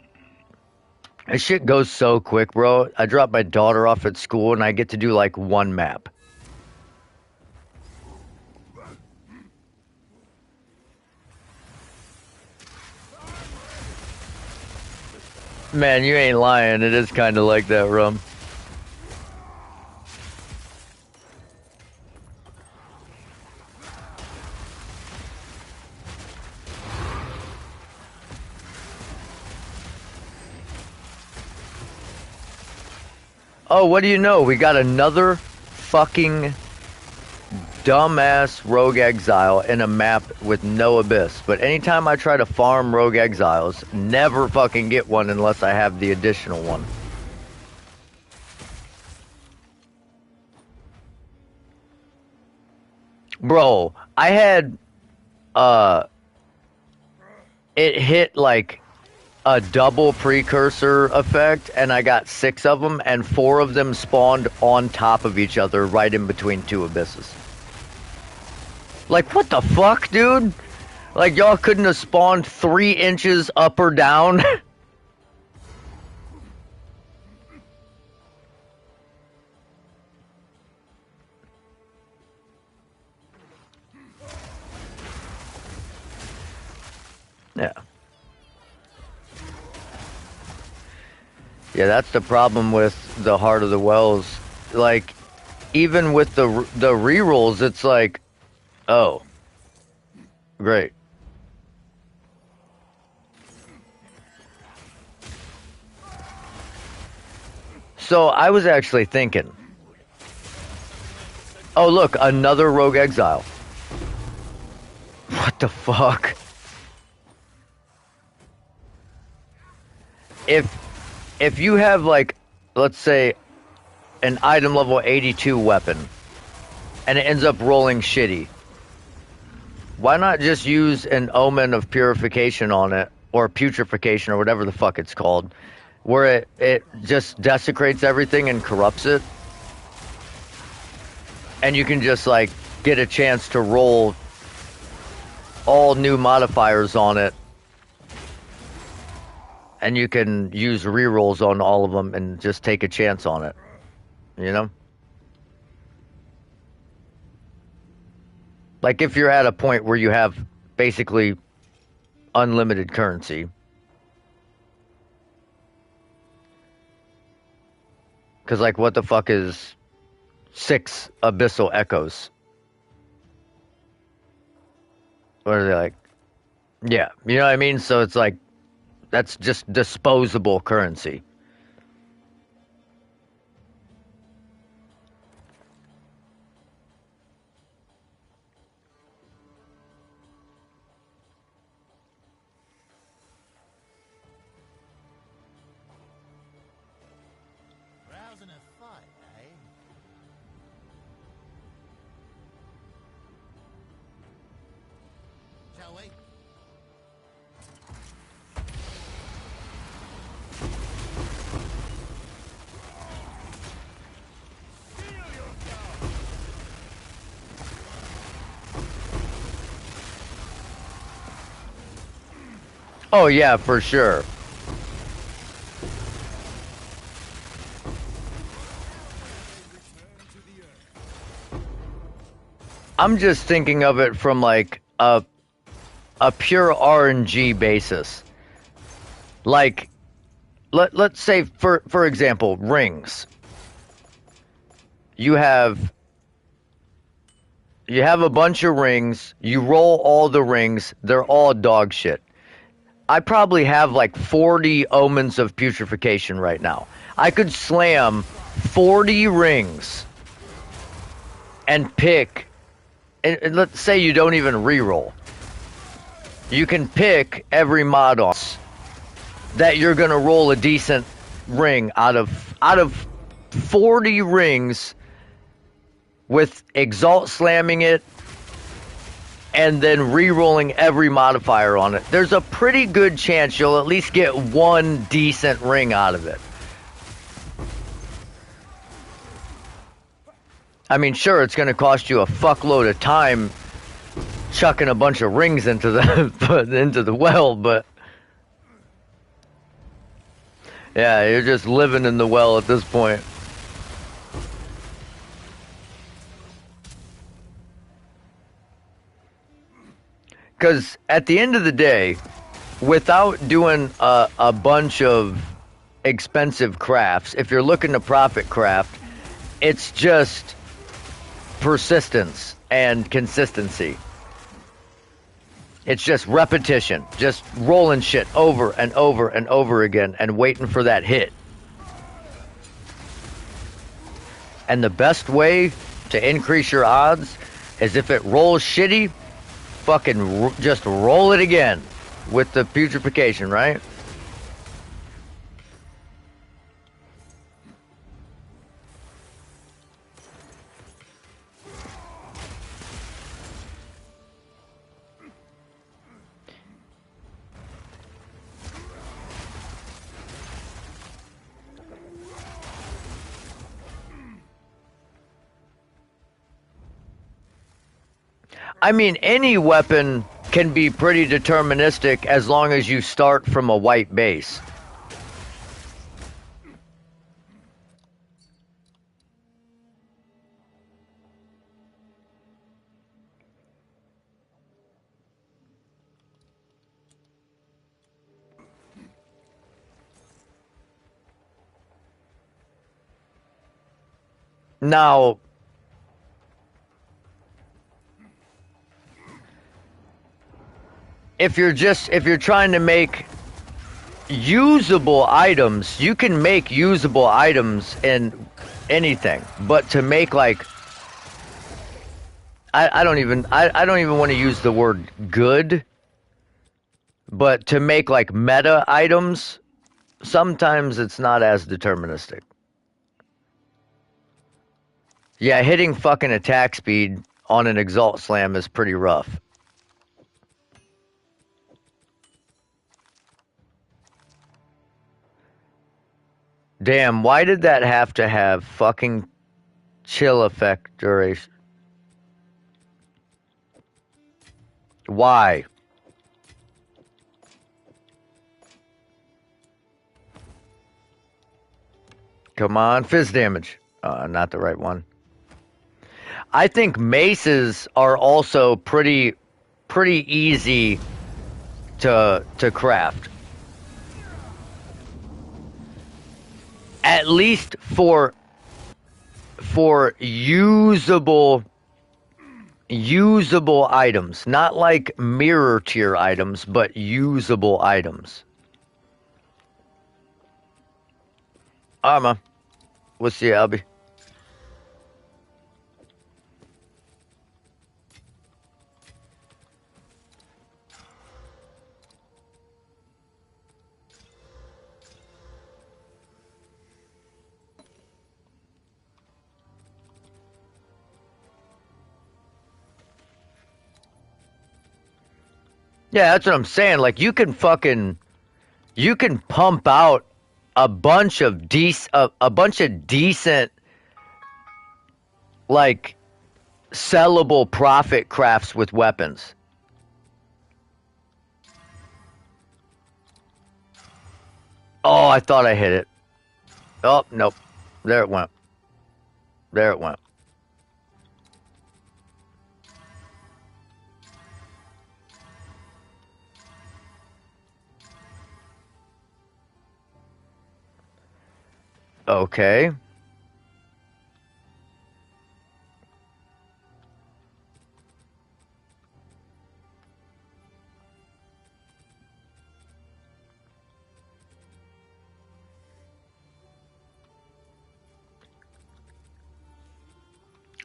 This shit goes so quick, bro. I drop my daughter off at school and I get to do like one map. Man, you ain't lying. It is kind of like that, Rum. Oh, what do you know? We got another fucking dumbass Rogue Exile in a map with no abyss. But anytime I try to farm Rogue Exiles, never fucking get one unless I have the additional one. Bro, I had it hit like a double precursor effect and I got 6 of them and 4 of them spawned on top of each other right in between 2 abysses. Like, what the fuck, dude? Like, y'all couldn't have spawned 3 inches up or down? Yeah. Yeah, that's the problem with the Heart of the Wells. Like, even with the rerolls, it's like, oh, great. So I was actually thinking, oh look, another Rogue Exile. What the fuck? If you have like, let's say, an item level 82 weapon, and it ends up rolling shitty, why not just use an Omen of Purification on it, or Putrefaction, or whatever the fuck it's called, where it just desecrates everything and corrupts it, and you can just like get a chance to roll all new modifiers on it, and you can use rerolls on all of them and just take a chance on it, you know? Like if you're at a point where you have basically unlimited currency. Because, like, what the fuck is 6 Abyssal Echoes? What are they like? Yeah, you know what I mean? So it's like, that's just disposable currency. Rousing a fight, eh? Shall we? Oh yeah, for sure. I'm just thinking of it from like a pure RNG basis. Like let's say for example, rings. You have you have a bunch of rings, you roll all the rings, they're all dog shit. I probably have like 40 omens of putrefaction right now. I could slam 40 rings and pick, and let's say you don't even reroll. You can pick every mod on that you're gonna roll a decent ring out of 40 rings with Exalt slamming it and then re-rolling every modifier on it. There's a pretty good chance you'll at least get one decent ring out of it. I mean, sure, it's going to cost you a fuckload of time chucking a bunch of rings into the into the well, but yeah, you're just living in the well at this point. Because at the end of the day, without doing a bunch of expensive crafts, if you're looking to profit craft, it's just persistence and consistency. It's just repetition, just rolling shit over and over and over again and waiting for that hit. And the best way to increase your odds is if it rolls shitty, fucking just roll it again with the putrefaction, right? I mean, any weapon can be pretty deterministic as long as you start from a white base. Now, if you're trying to make usable items, you can make usable items in anything. But to make like I don't even want to use the word good, but to make like meta items, sometimes it's not as deterministic. Yeah, hitting fucking attack speed on an Exalt Slam is pretty rough. Damn, why did that have to have fucking chill effect duration? Why? Come on, fizz damage. Not the right one. I think maces are also pretty easy to craft. At least for usable items, not like mirror tier items, but usable items. Arma, we'll see you, Albie. Yeah, that's what I'm saying. Like you can pump out a bunch of decent like sellable profit crafts with weapons. I thought I hit it. Oh, nope. There it went. There it went. Okay.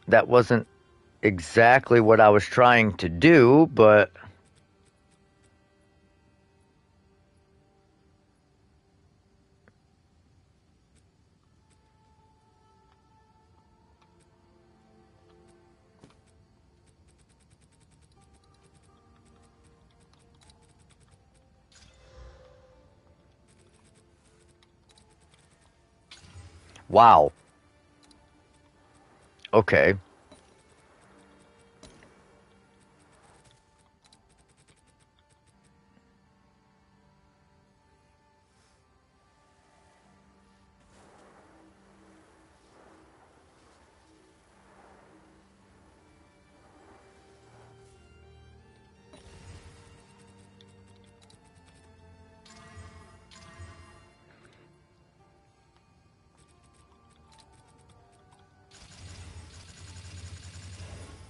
That wasn't exactly what I was trying to do, but wow. Okay.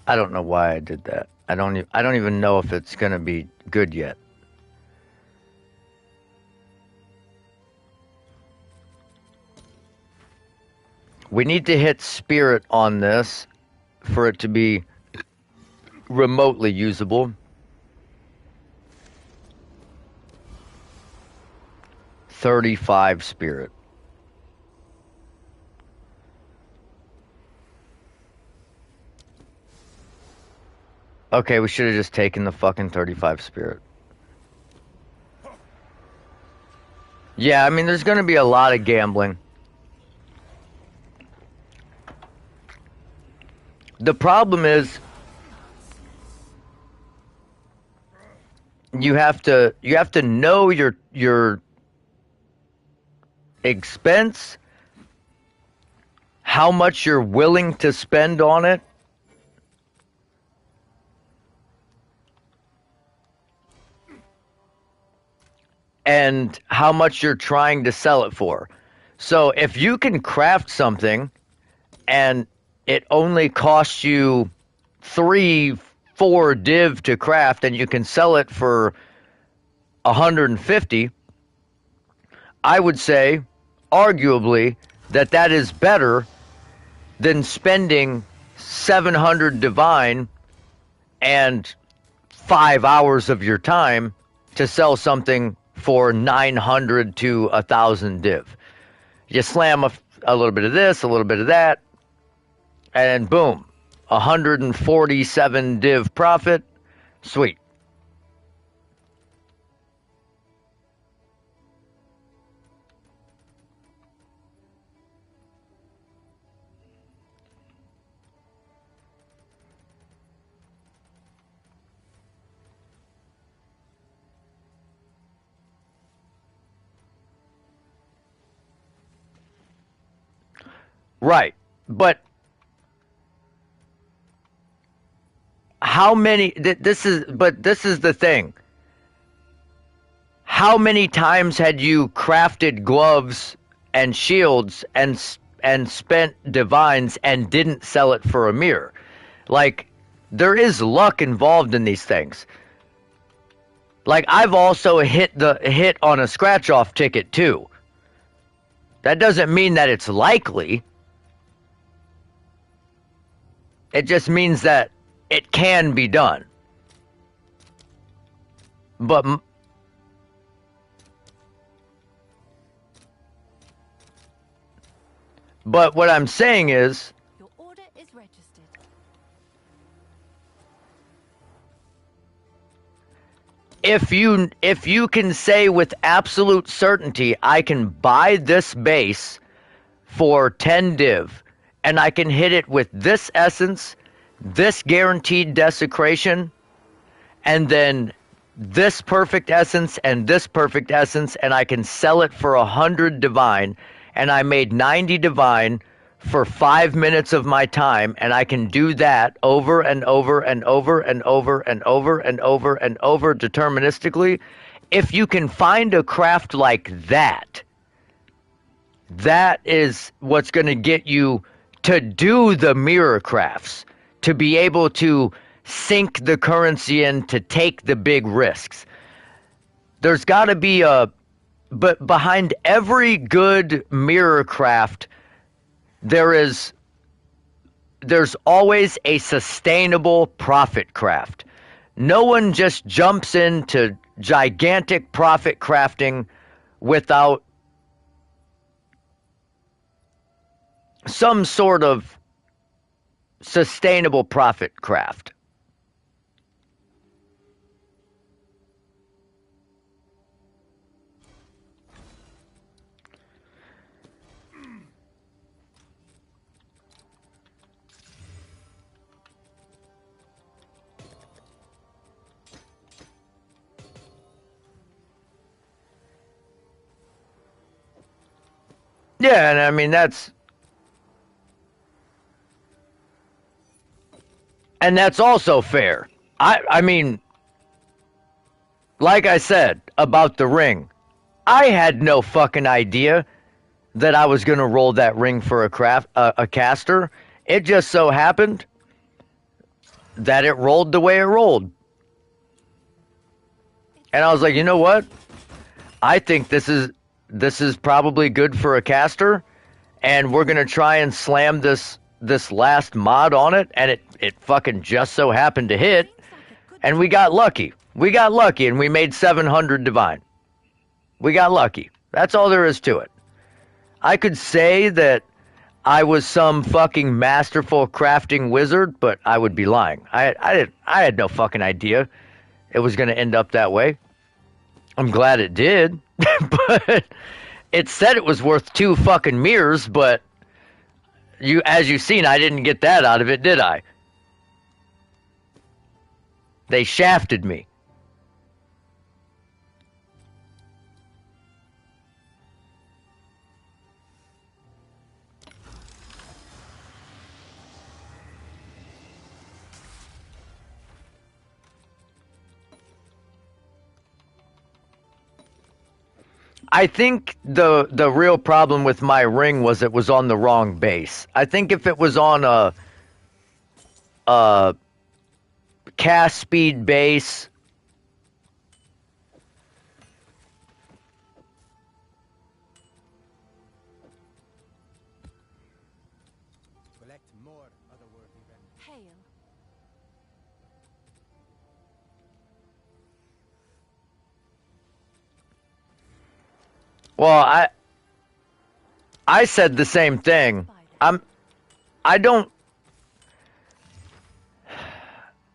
I don't know why I did that. I don't even know if it's going to be good yet. We need to hit spirit on this for it to be remotely usable. 35 spirit. Okay, we should have just taken the fucking 35 spirit. Yeah, I mean, there's going to be a lot of gambling. The problem is you have to know your expense, how much you're willing to spend on it. And how much you're trying to sell it for. So if you can craft something and it only costs you 3-4 div to craft and you can sell it for 150, I would say arguably that is better than spending 700 divine and 5 hours of your time to sell something for 900 to 1,000 div. You slam a little bit of this, a little bit of that, and boom, 147 div profit. Sweet. Right. But how many this is the thing. How many times had you crafted gloves and shields and spent divines and didn't sell it for a mirror? Like, there is luck involved in these things. Like, I've also hit on a scratch off ticket too. That doesn't mean that it's likely. It just means that it can be done. But what I'm saying is, Your order is registered. if you can say with absolute certainty, I can buy this base for 10 div, and I can hit it with this essence, this guaranteed desecration, and then this perfect essence and this perfect essence, and I can sell it for 100 divine, and I made 90 divine for 5 minutes of my time, and I can do that over and over and over and over and over and over and over deterministically. If you can find a craft like that, that is what's going to get you to do the mirror crafts, to be able to sink the currency in, to take the big risks. There's got to be but behind every good mirror craft, there's always a sustainable profit craft. No one just jumps into gigantic profit crafting without some sort of sustainable profit craft. Yeah, and I mean that's also fair. I mean, like I said about the ring, I had no fucking idea that I was going to roll that ring for a caster. It just so happened that it rolled the way it rolled. And I was like, "You know what? I think this is probably good for a caster, and we're going to try and slam this last mod on it, and it fucking just so happened to hit, Seems like a good and we got lucky. We got lucky and we made 700 divine. We got lucky. That's all there is to it. I could say that I was some fucking masterful crafting wizard, but I would be lying. I had no fucking idea it was going to end up that way. I'm glad it did, but it said it was worth 2 fucking mirrors, but as you've seen, I didn't get that out of it, did I? They shafted me. I think the real problem with my ring was it was on the wrong base. I think if it was on a cast speed base, Collect more otherworldly remnants. hail. well, I said the same thing. I'm I don't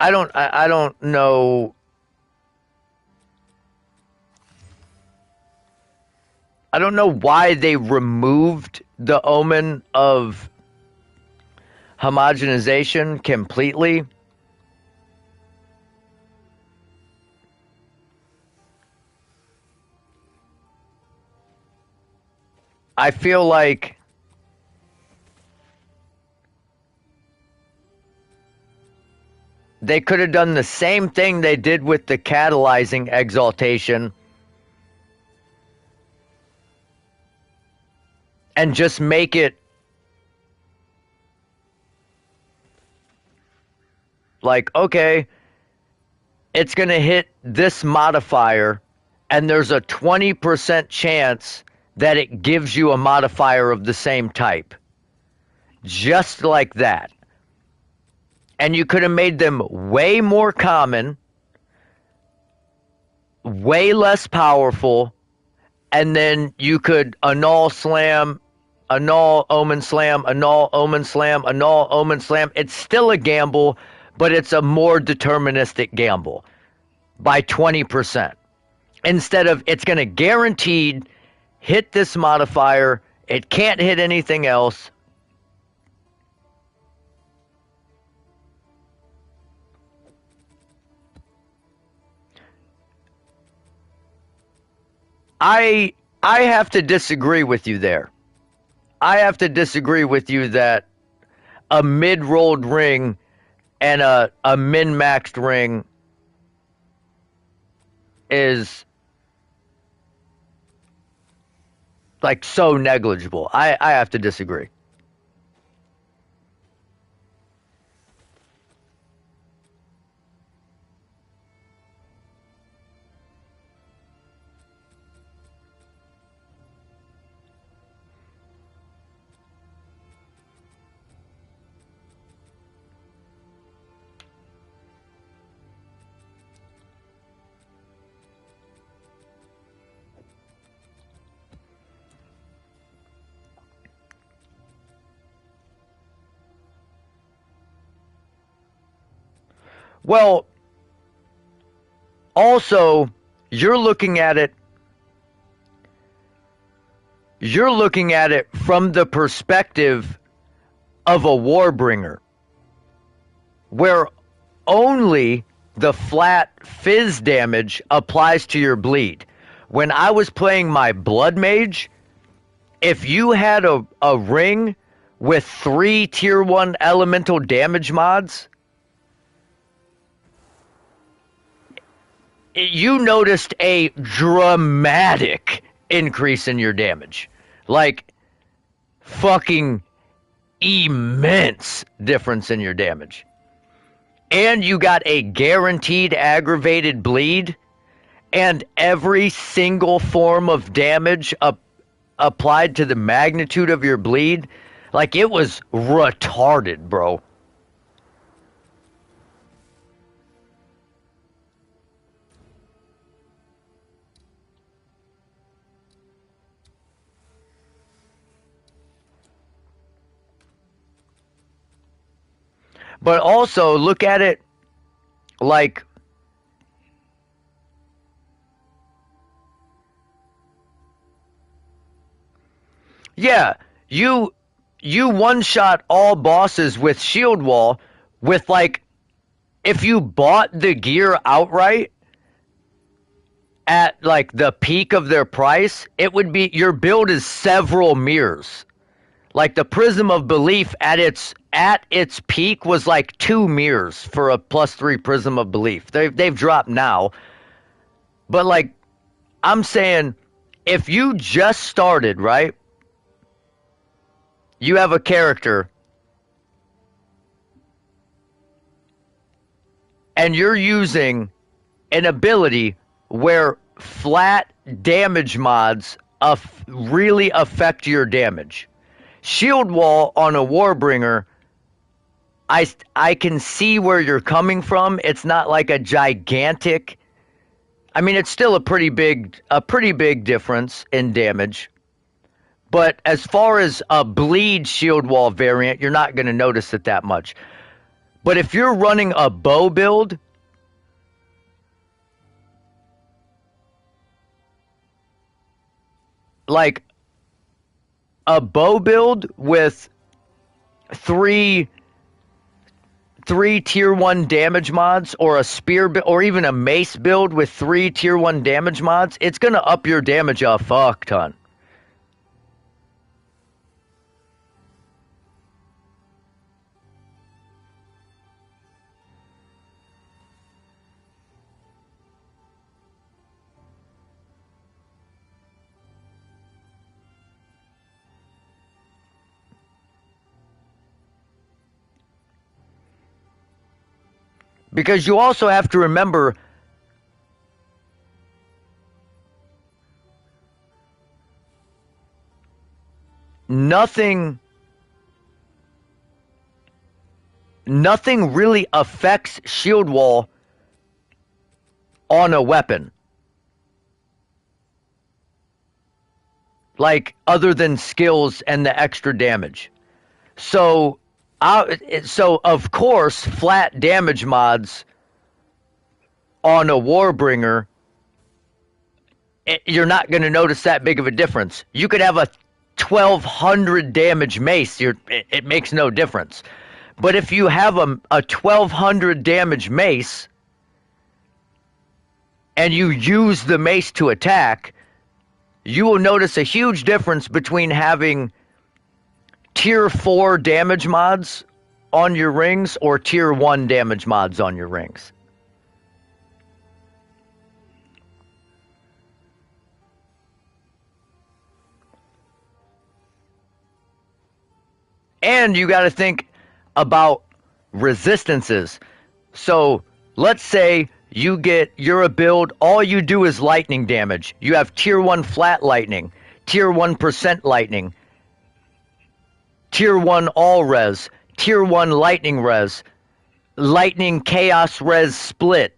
I don't know. I don't know why they removed the omen of homogenization completely. I feel like they could have done the same thing they did with the catalyzing exaltation and just make it like, okay, it's going to hit this modifier, and there's a 20% chance that it gives you a modifier of the same type. Just like that. And you could have made them way more common, way less powerful, and then you could annul slam, annul omen slam, annul omen slam, annul omen slam. It's still a gamble, but it's a more deterministic gamble by 20%. Instead of it's going to guaranteed hit this modifier, it can't hit anything else. I I have to disagree with you there. I have to disagree with you that a mid-rolled ring and a min-maxed ring is like so negligible. I have to disagree. Well, also you're looking at it you're looking at it from the perspective of a warbringer where only the flat fizz damage applies to your bleed. When I was playing my blood mage, if you had a ring with 3 tier 1 elemental damage mods, you noticed a dramatic increase in your damage. Like, fucking immense difference in your damage. And you got a guaranteed aggravated bleed, and every single form of damage applied to the magnitude of your bleed. Like, it was retarded, bro. But also, look at it like, yeah, you one shot all bosses with shield wall with, like, if you bought the gear outright at like the peak of their price, it would be your build is several mirrors. Like the Prism of Belief at its peak was like 2 mirrors for a +3 Prism of Belief. They've dropped now. But like, I'm saying, if you just started, right? You have a character and you're using an ability where flat damage mods really affect your damage. Shield wall on a Warbringer, I can see where you're coming from. It's not like a gigantic. I mean, it's still a pretty big difference in damage. But as far as a bleed shield wall variant, you're not going to notice it that much. But if you're running a bow build, like a bow build with three tier 1 damage mods, or a spear or even a mace build with 3 tier 1 damage mods, it's going to up your damage a fuck ton. Because you also have to remember, nothing really affects shield wall on a weapon. Like, other than skills and the extra damage. So of course, flat damage mods on a Warbringer, you're not going to notice that big of a difference. You could have a 1200 damage mace, it makes no difference. But if you have a 1200 damage mace and you use the mace to attack, you will notice a huge difference between having tier 4 damage mods on your rings or tier 1 damage mods on your rings. And you got to think about resistances. So let's say you're a build, all you do is lightning damage. You have tier 1 flat lightning, tier 1% lightning, tier 1 all res, tier 1 lightning res, lightning chaos res split,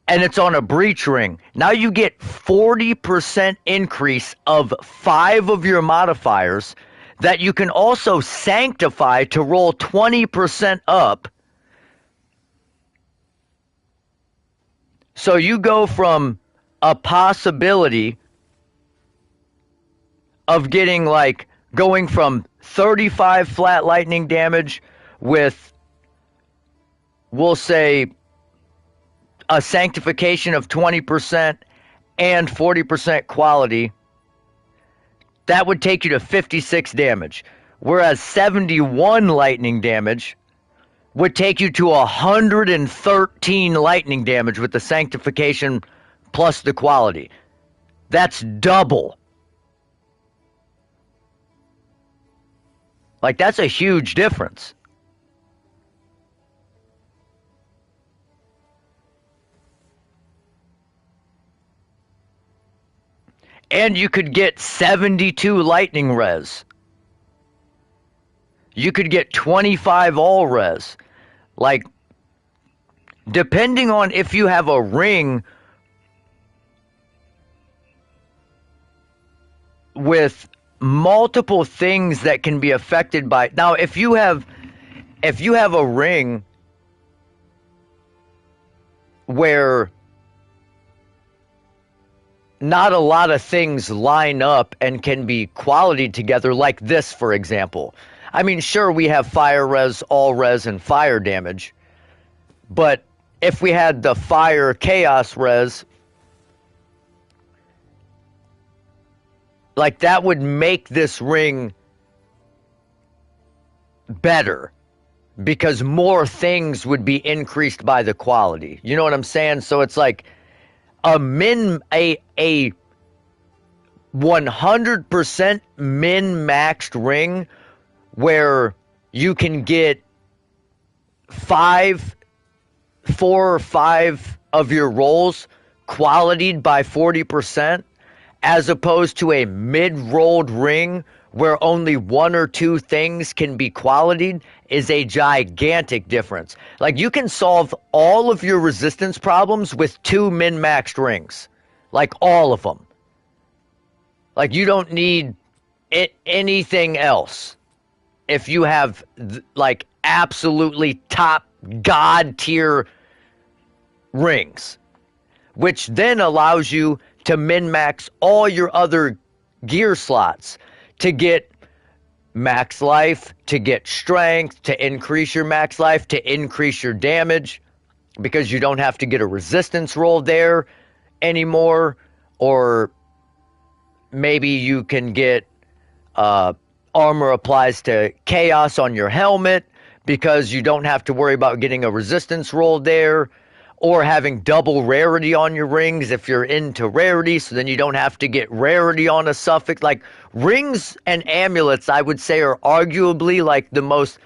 and it's on a breach ring. Now you get 40% increase of 5 of your modifiers that you can also sanctify to roll 20% up. So you go from a possibility of getting like going from 35 flat lightning damage with, we'll say, a sanctification of 20% and 40% quality. That would take you to 56 damage. Whereas 71 lightning damage would take you to 113 lightning damage with the sanctification plus the quality. That's double. Like, that's a huge difference. And you could get 72 lightning res. You could get 25 all res. Like, depending on if you have a ring with multiple things that can be affected by. Now, if you have a ring where not a lot of things line up and can be quality together, like this, for example. I mean, sure, we have fire res, all res, and fire damage. But if we had the fire chaos res, like, that would make this ring better because more things would be increased by the quality. You know what I'm saying? So it's like a 100% min-maxed ring where you can get 4 or 5 of your rolls qualityed by 40%, as opposed to a mid-rolled ring where only 1 or 2 things can be qualityed, is a gigantic difference. Like, you can solve all of your resistance problems with 2 min-maxed rings. Like, all of them. Like, you don't need anything else if you have, like, absolutely top god tier rings, which then allows you to min-max all your other gear slots to get max life, to get strength, to increase your max life, to increase your damage, because you don't have to get a resistance roll there anymore. Or maybe you can get armor applies to chaos on your helmet because you don't have to worry about getting a resistance roll there. Or having double rarity on your rings if you're into rarity, so then you don't have to get rarity on a suffix. Like, rings and amulets, I would say, are arguably like the most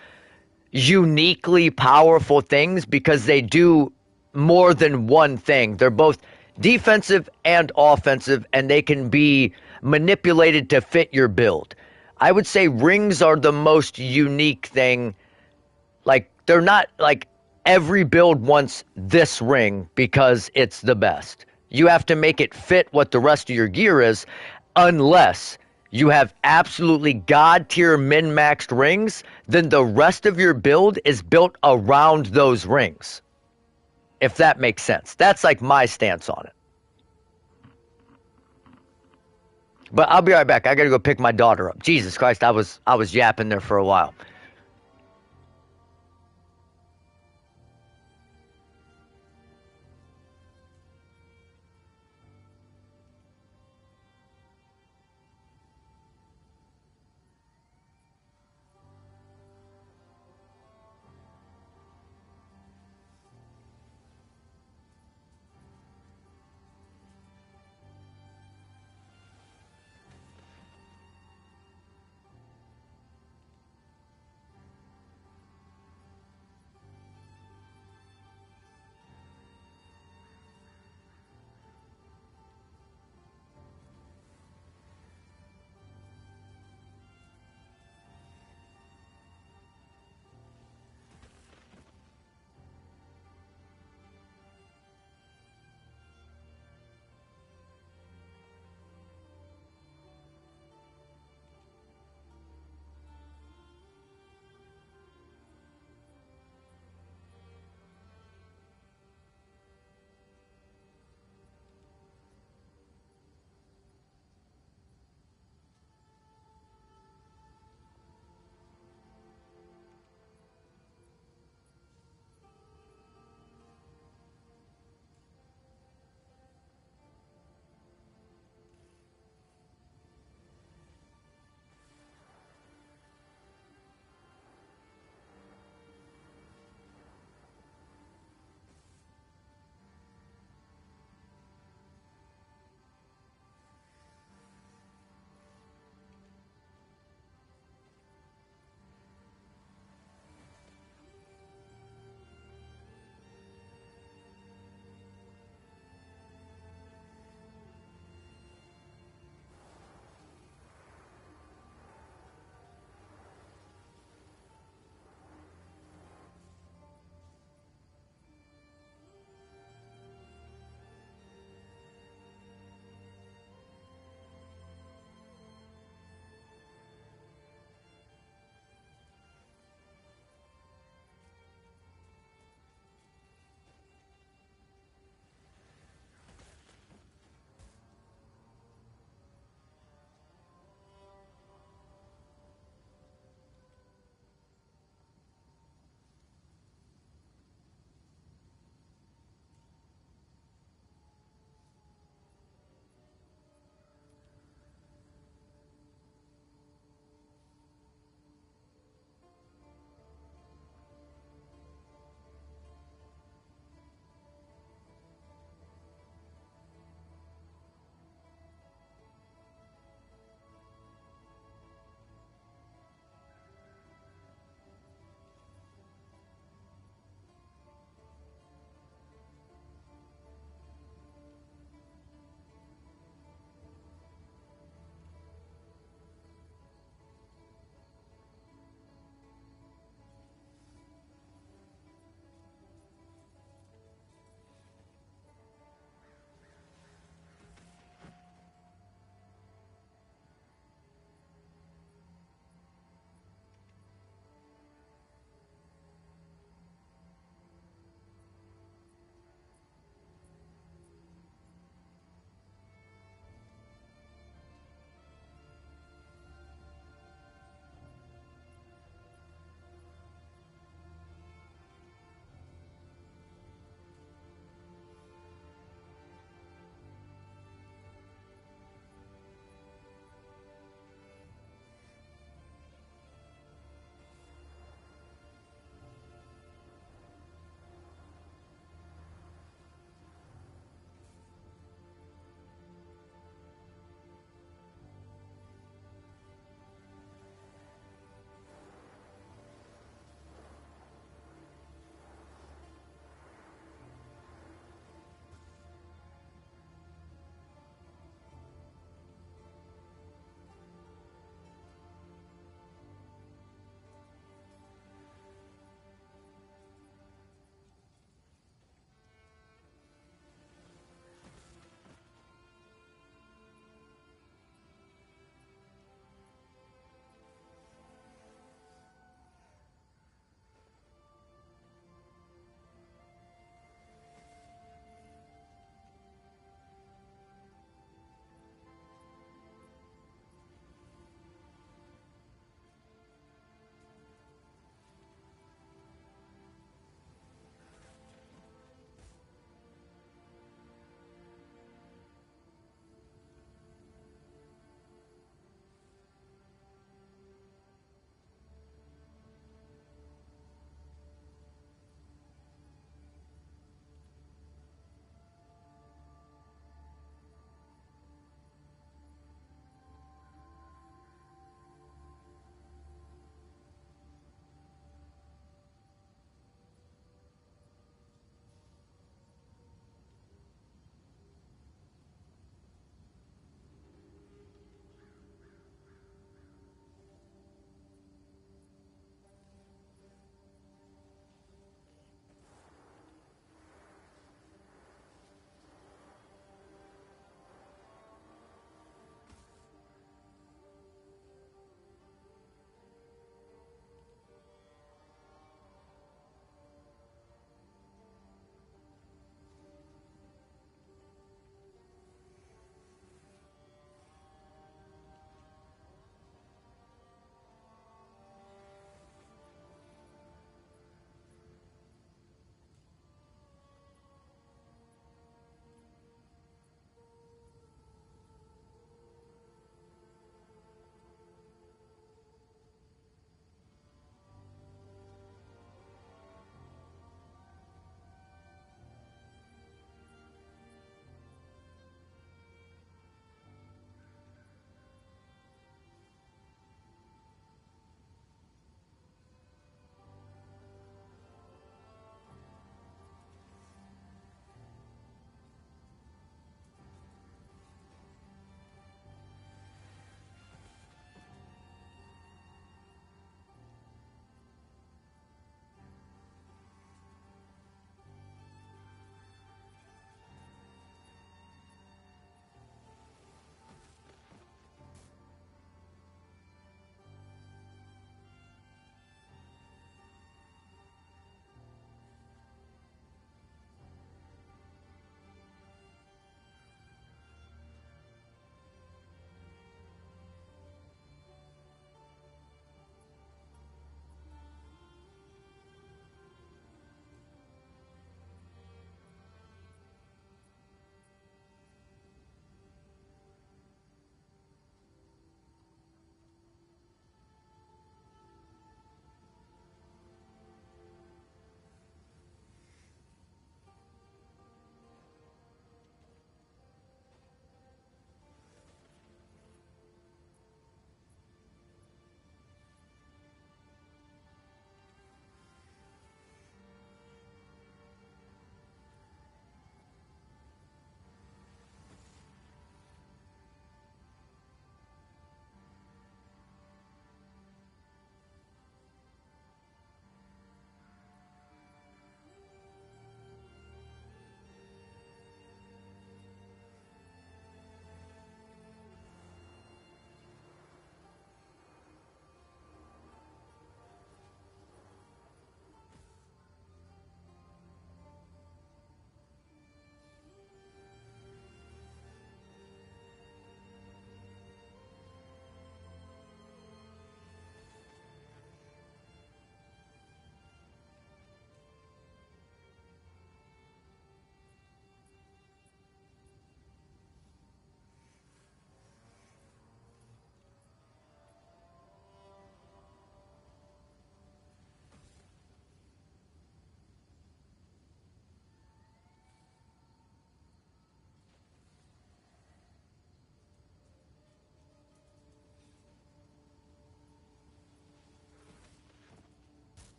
uniquely powerful things because they do more than one thing. They're both defensive and offensive, and they can be manipulated to fit your build. I would say rings are the most unique thing. Like, they're not like every build wants this ring because it's the best. You have to make it fit what the rest of your gear is, unless you have absolutely god tier min-maxed rings, then the rest of your build is built around those rings. If that makes sense. That's like my stance on it. But I'll be right back. I gotta go pick my daughter up. Jesus Christ, I was yapping there for a while.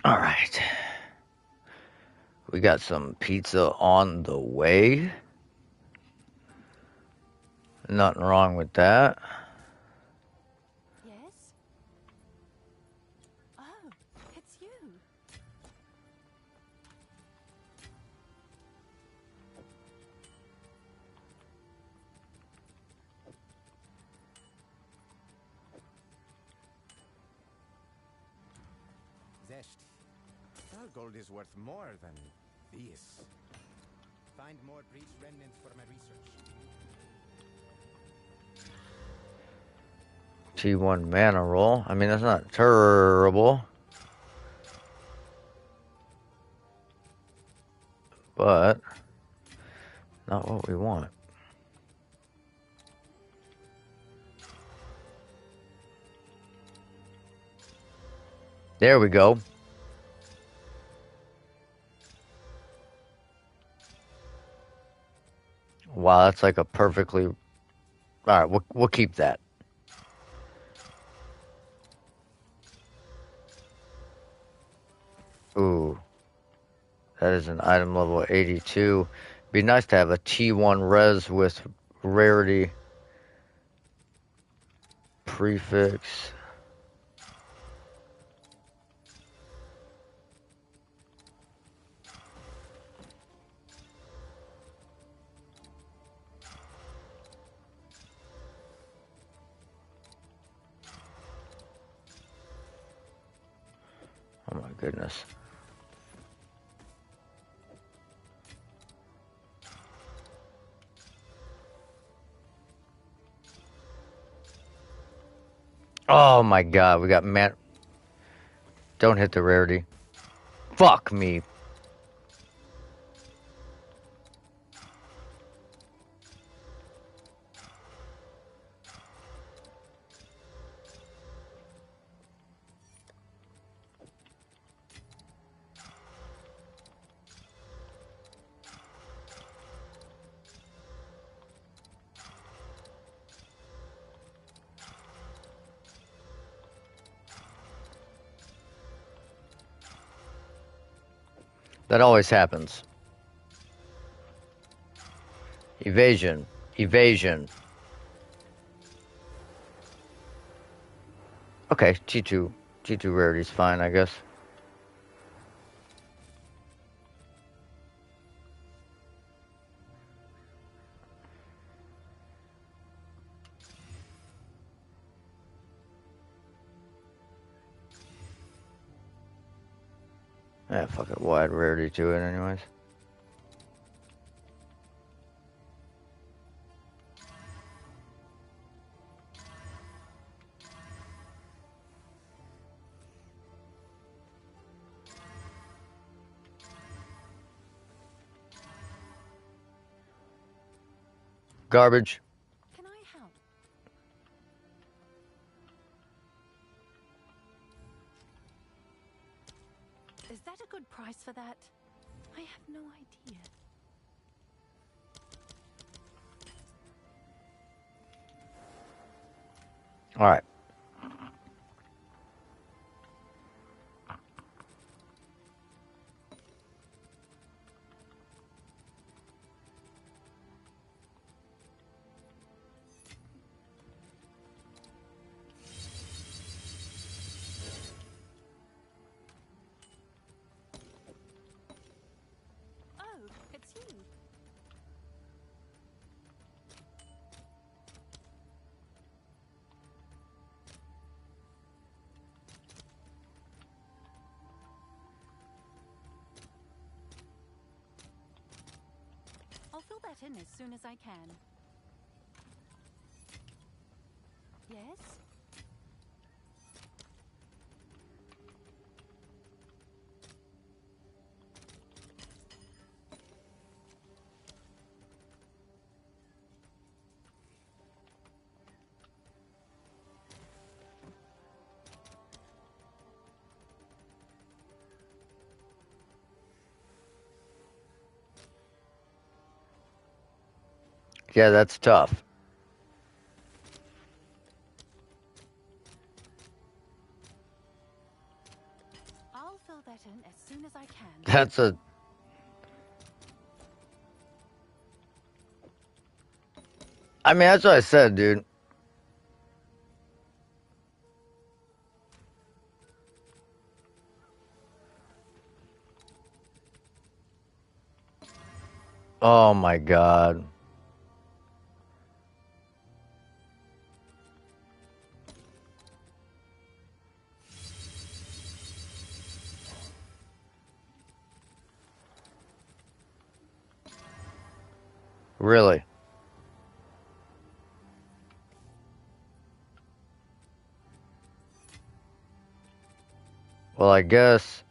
All right. We got some pizza on the way. Nothing wrong with that. Yes? Oh, it's you. Zest. Our gold is worth more than this. Find more breach remnants for my research. T1 mana roll. I mean, that's not terrible. But not what we want. There we go. Wow, that's like a perfectly... Alright, we'll keep that. Ooh. That is an item level 82. Be nice to have a T1 res with rarity prefix. Oh my goodness. Oh my god, we got man. Don't hit the rarity. Fuck me. That always happens. Evasion. Evasion. Okay, T2. T2 rarity's fine, I guess. Yeah, fuck it. We'll add rarity to it anyways. Garbage. Can I help? Is that a good price for that? I have no idea. Alright. Oh, it's you. I'll fill that in as soon as I can. Yes? Yeah, that's tough. I'll fill dial that in as soon as I can. That's a... I mean, that's what I said, dude. Oh my god. Really? Well, I guess.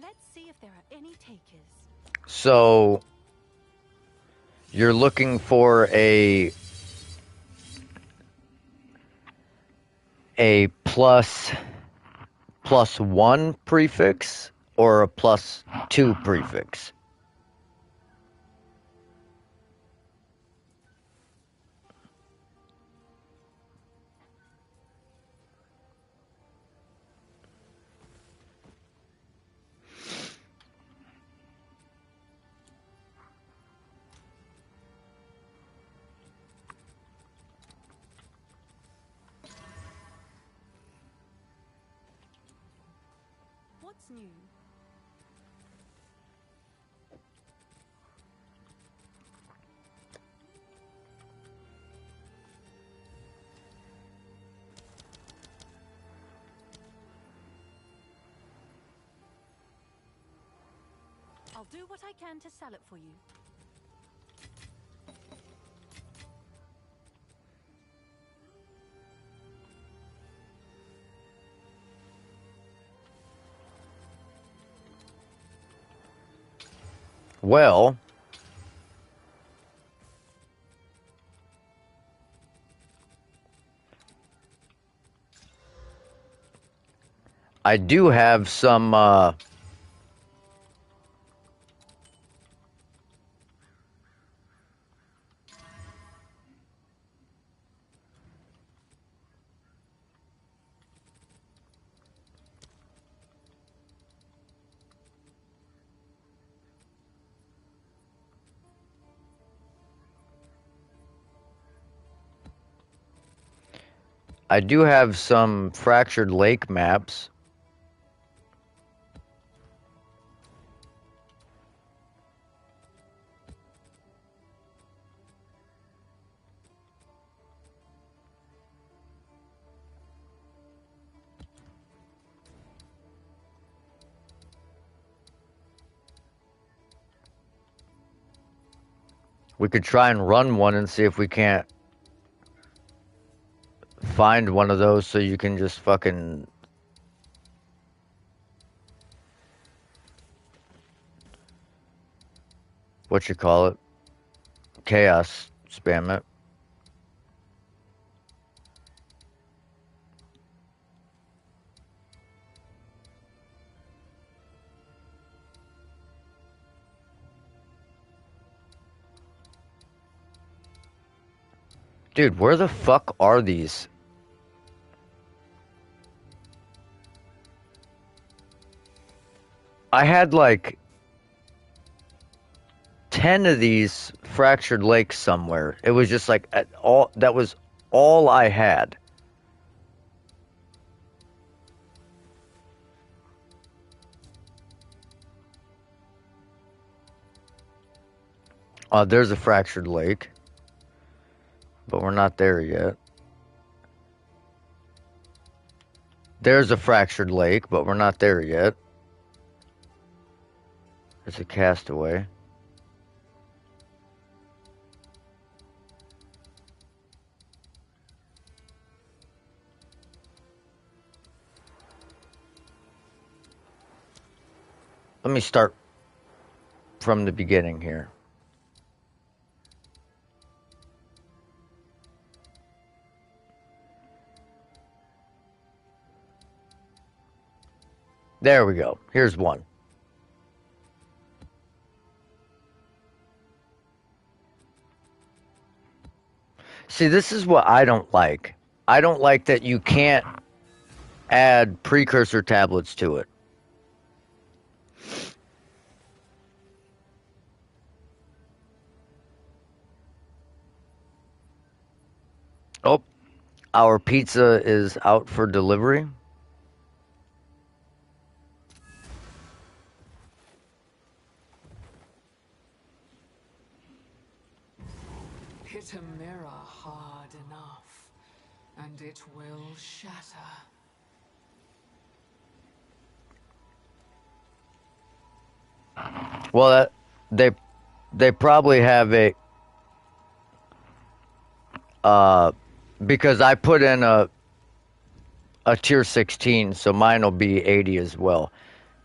Let's see if there are any takers. So, you're looking for a plus one prefix or a plus two prefix? What's new? I'll do what I can to sell it for you. Well, I do have some, fractured lake maps. We could try and run one and see if we can't find one of those so you can just fucking... What you call it? Chaos spam it. Dude, where the fuck are these? I had like 10 of these fractured lakes somewhere. It was just like that was all I had. There's a fractured lake, but we're not there yet. There's a fractured lake, but we're not there yet. There's a castaway. Let me start from the beginning here. There we go. Here's one. See, this is what I don't like. I don't like that you can't add precursor tablets to it. Oh, our pizza is out for delivery. Hit a mirror hard enough, and it will shatter. Well, they probably have because I put in a tier 16, so mine will be 80 as well.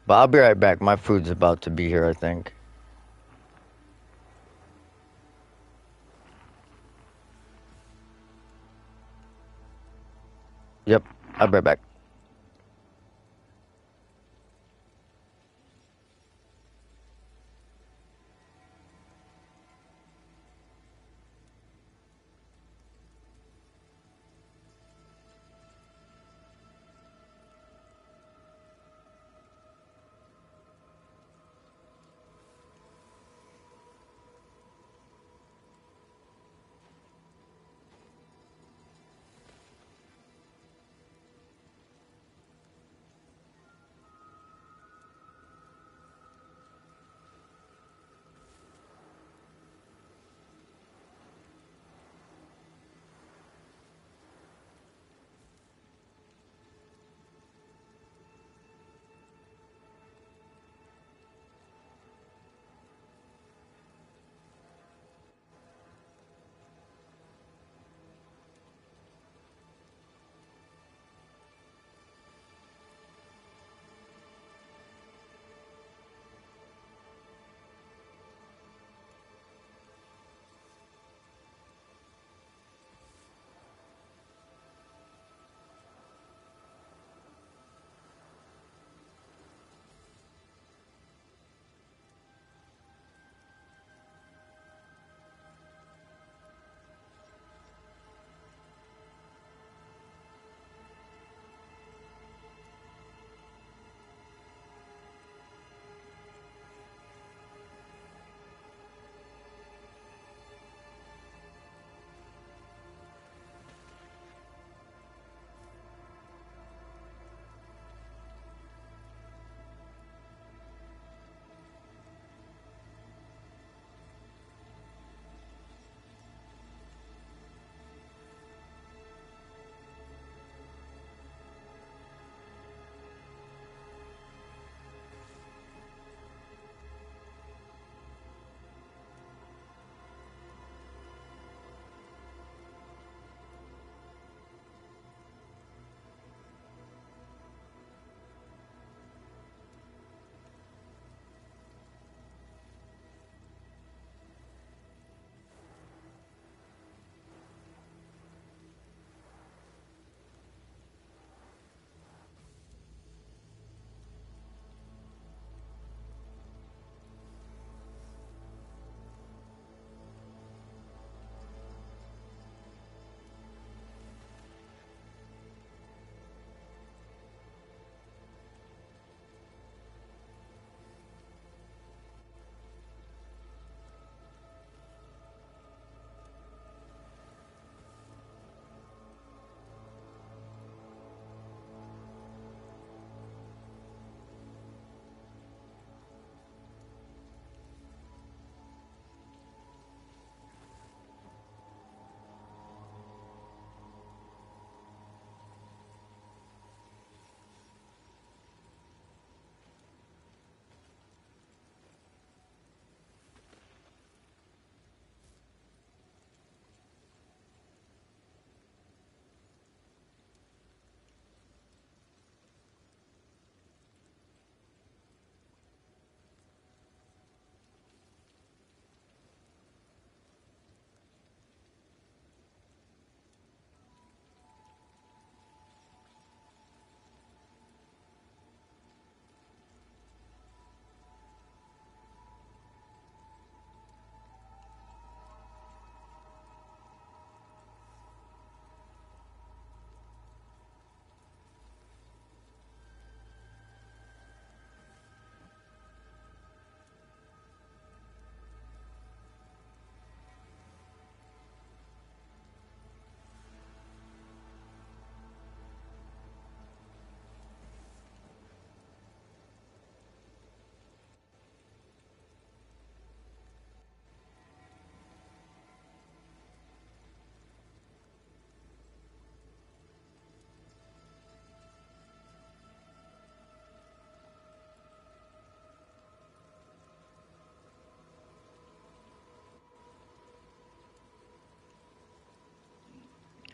But I'll be right back. My food's about to be here, I think. Yep, I'll be right back.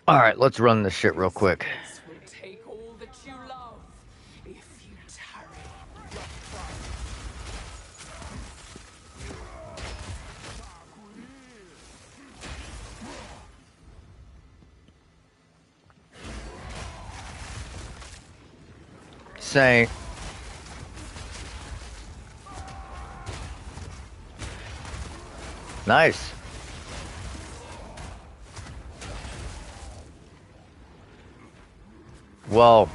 Alright, let's run this shit real quick. This will take all that you love if you tarry. Saying, nice. Well,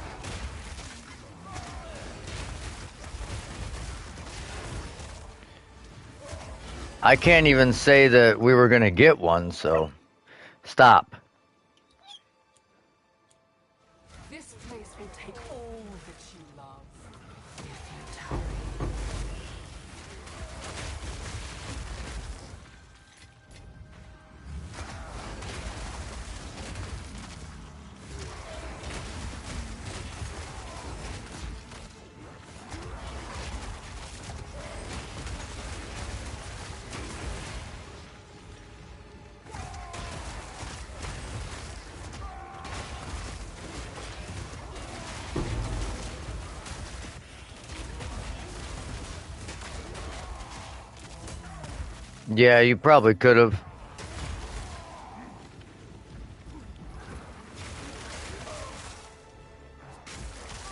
I can't even say that we were gonna get one, so stop. This place will take all that you love if you tarry. Yeah, you probably could have.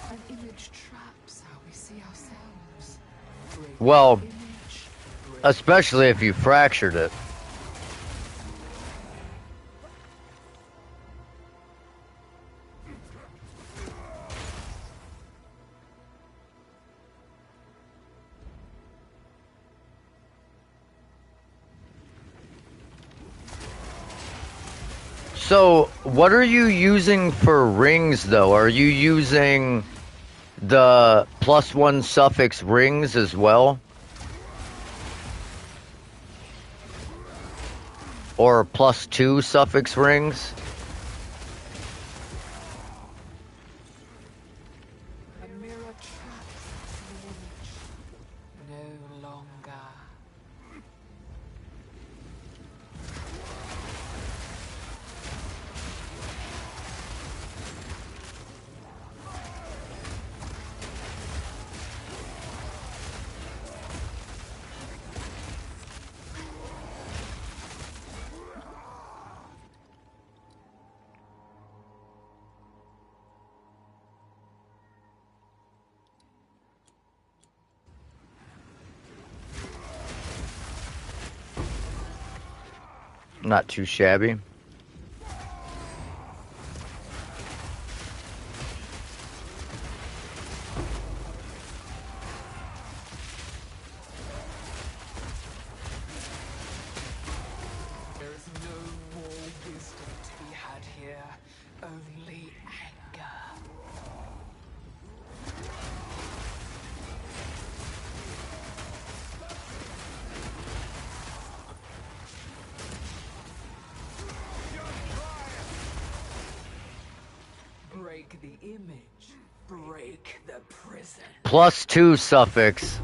An image traps how we see ourselves. Break Well, the image, break especially if you fractured it. So, what are you using for rings, though? Are you using the +1 suffix rings as well? Or +2 suffix rings? a mirror traps the image. No longer. Not too shabby. There is no more wisdom to be had here, only anger. Break the image, break the prison. +2 suffix.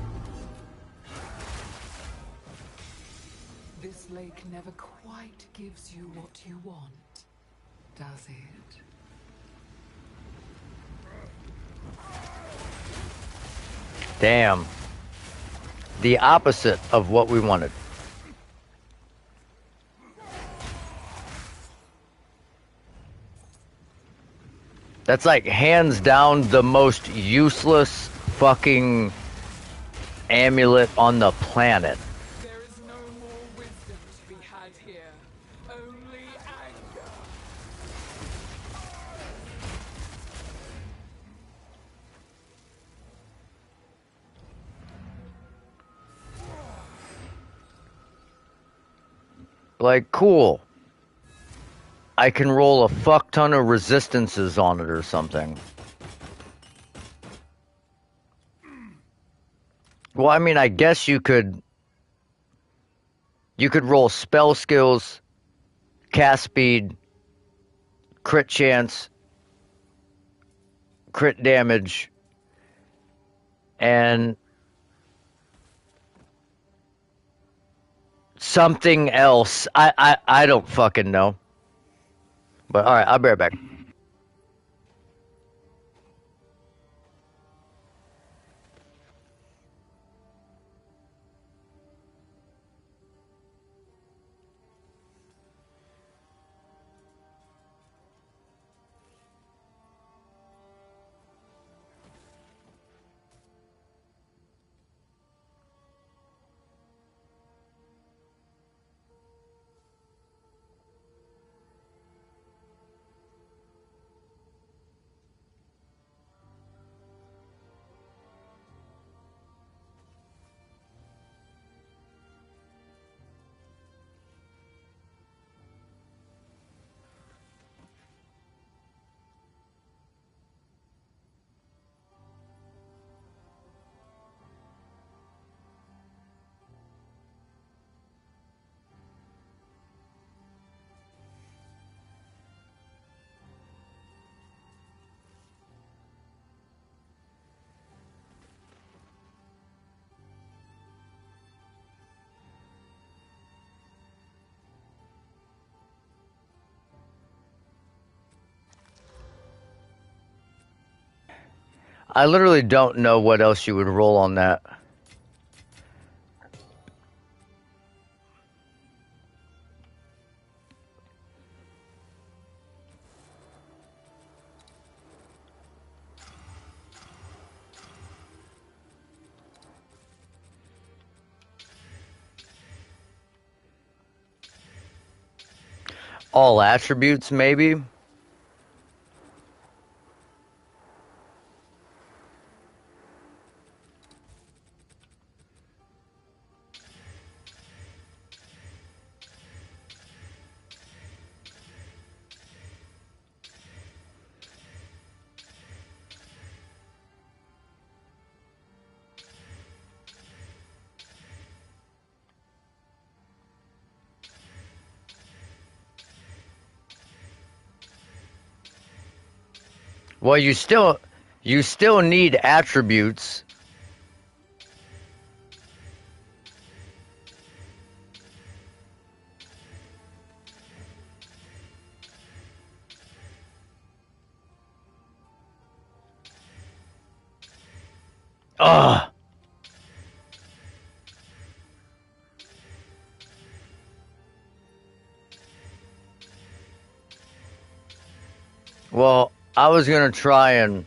This lake never quite gives you what you want, does it? Damn. The opposite of what we wanted. That's like hands down the most useless fucking amulet on the planet. There is no more wisdom to be had here, only anger. Like, cool. I can roll a fuck ton of resistances on it or something. Well, I mean, I guess you could roll spell skills, cast speed, crit chance, crit damage, and something else. I don't fucking know. But all right, I'll be right back. I literally don't know what else you would roll on that. All attributes, maybe? Well, you still need attributes. Ugh. Well, I was gonna try and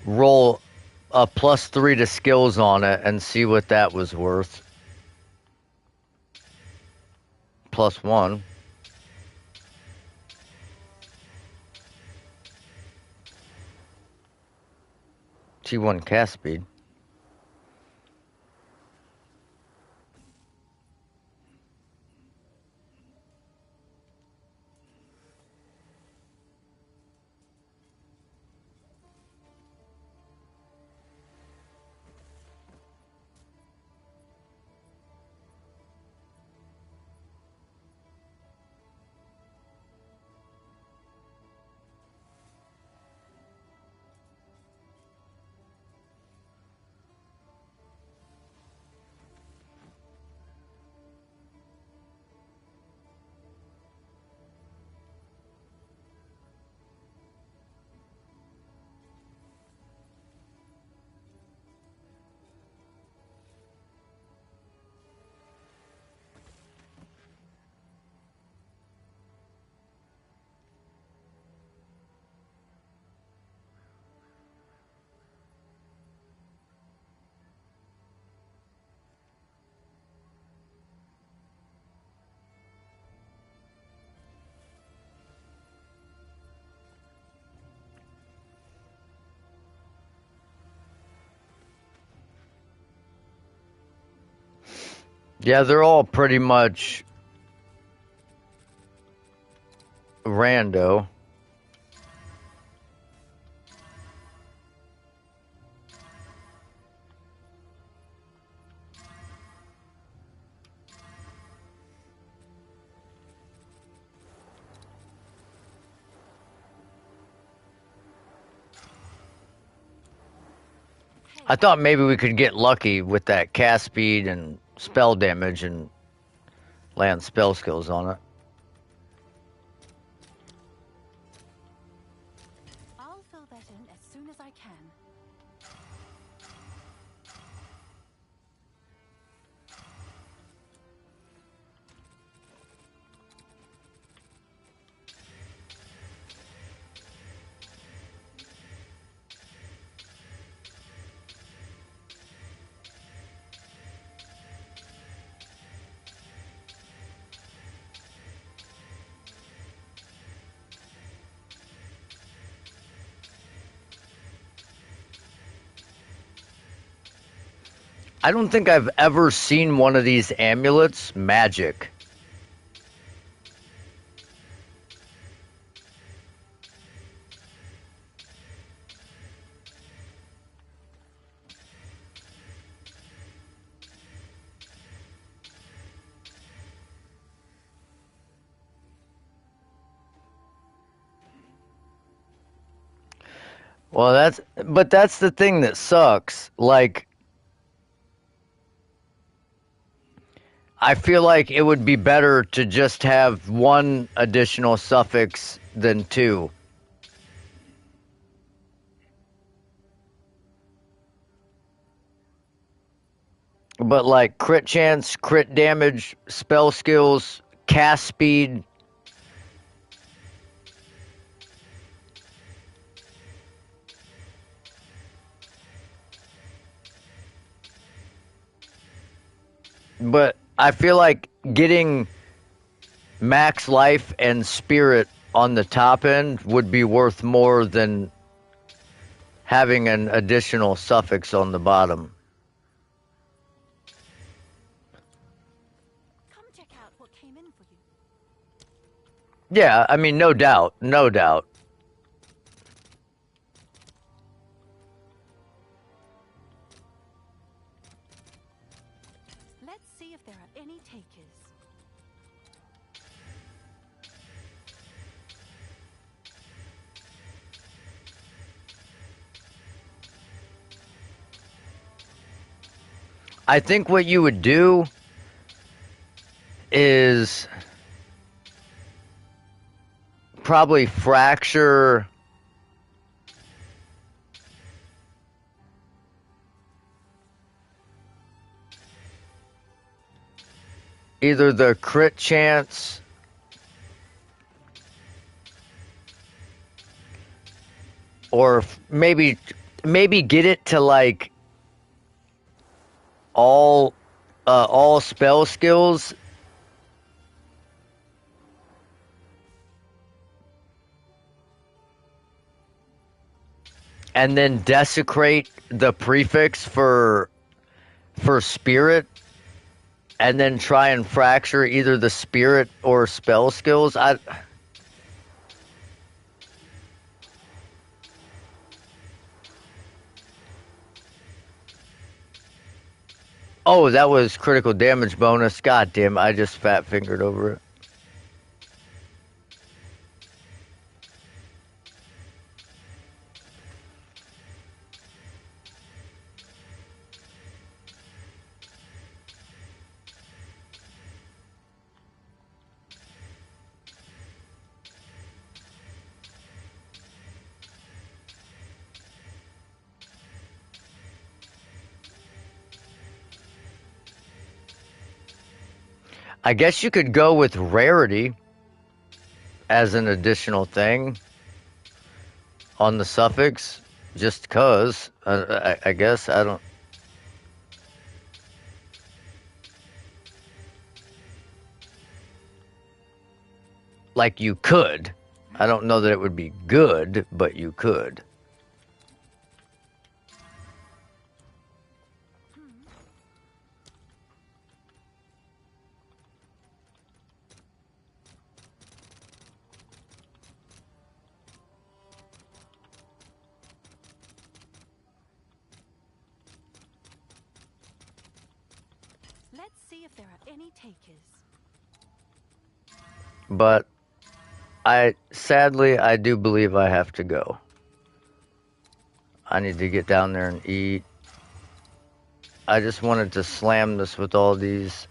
roll a +3 to skills on it and see what that was worth. +1. T1 cast speed. Yeah, they're all pretty much rando. I thought maybe we could get lucky with that cast speed and spell damage and land spell skills on it. fill that in as soon as I can. I don't think I've ever seen one of these amulets magic. Well, that's the thing that sucks. Like, I feel like it would be better to just have one additional suffix than two. But like crit chance, crit damage, spell skills, cast speed. But I feel like getting max life and spirit on the top end would be worth more than having an additional suffix on the bottom. Come check out what came in for you. Yeah, I mean, no doubt, no doubt. Let's see if there are any takers. I think what you would do is probably fracture either the crit chance or maybe get it to like all spell skills and then desecrate the prefix for spirit and then try and fracture either the spirit or spell skills. Oh, that was critical damage bonus. God damn, I just fat fingered over it. I guess you could go with rarity as an additional thing on the suffix, just cause. I guess I don't. Like you could. I don't know that it would be good, but you could. Let's see if there are any takers. But sadly I do believe I have to go. I need to get down there and eat. I just wanted to slam this with all these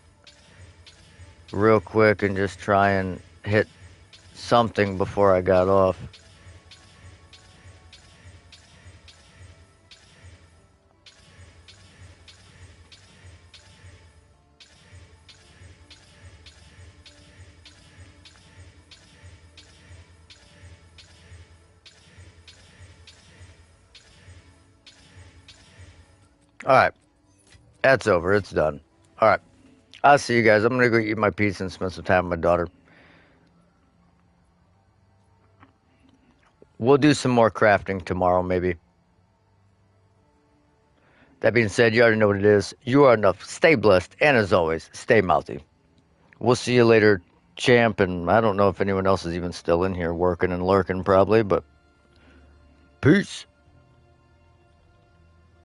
real quick and just try and hit something before I got off. All right. That's over. It's done. All right. I'll see you guys. I'm going to go eat my pizza and spend some time with my daughter. We'll do some more crafting tomorrow, maybe. That being said, you already know what it is. You are enough. Stay blessed. And as always, stay mouthy. We'll see you later, champ. And I don't know if anyone else is even still in here working and lurking, probably, but peace.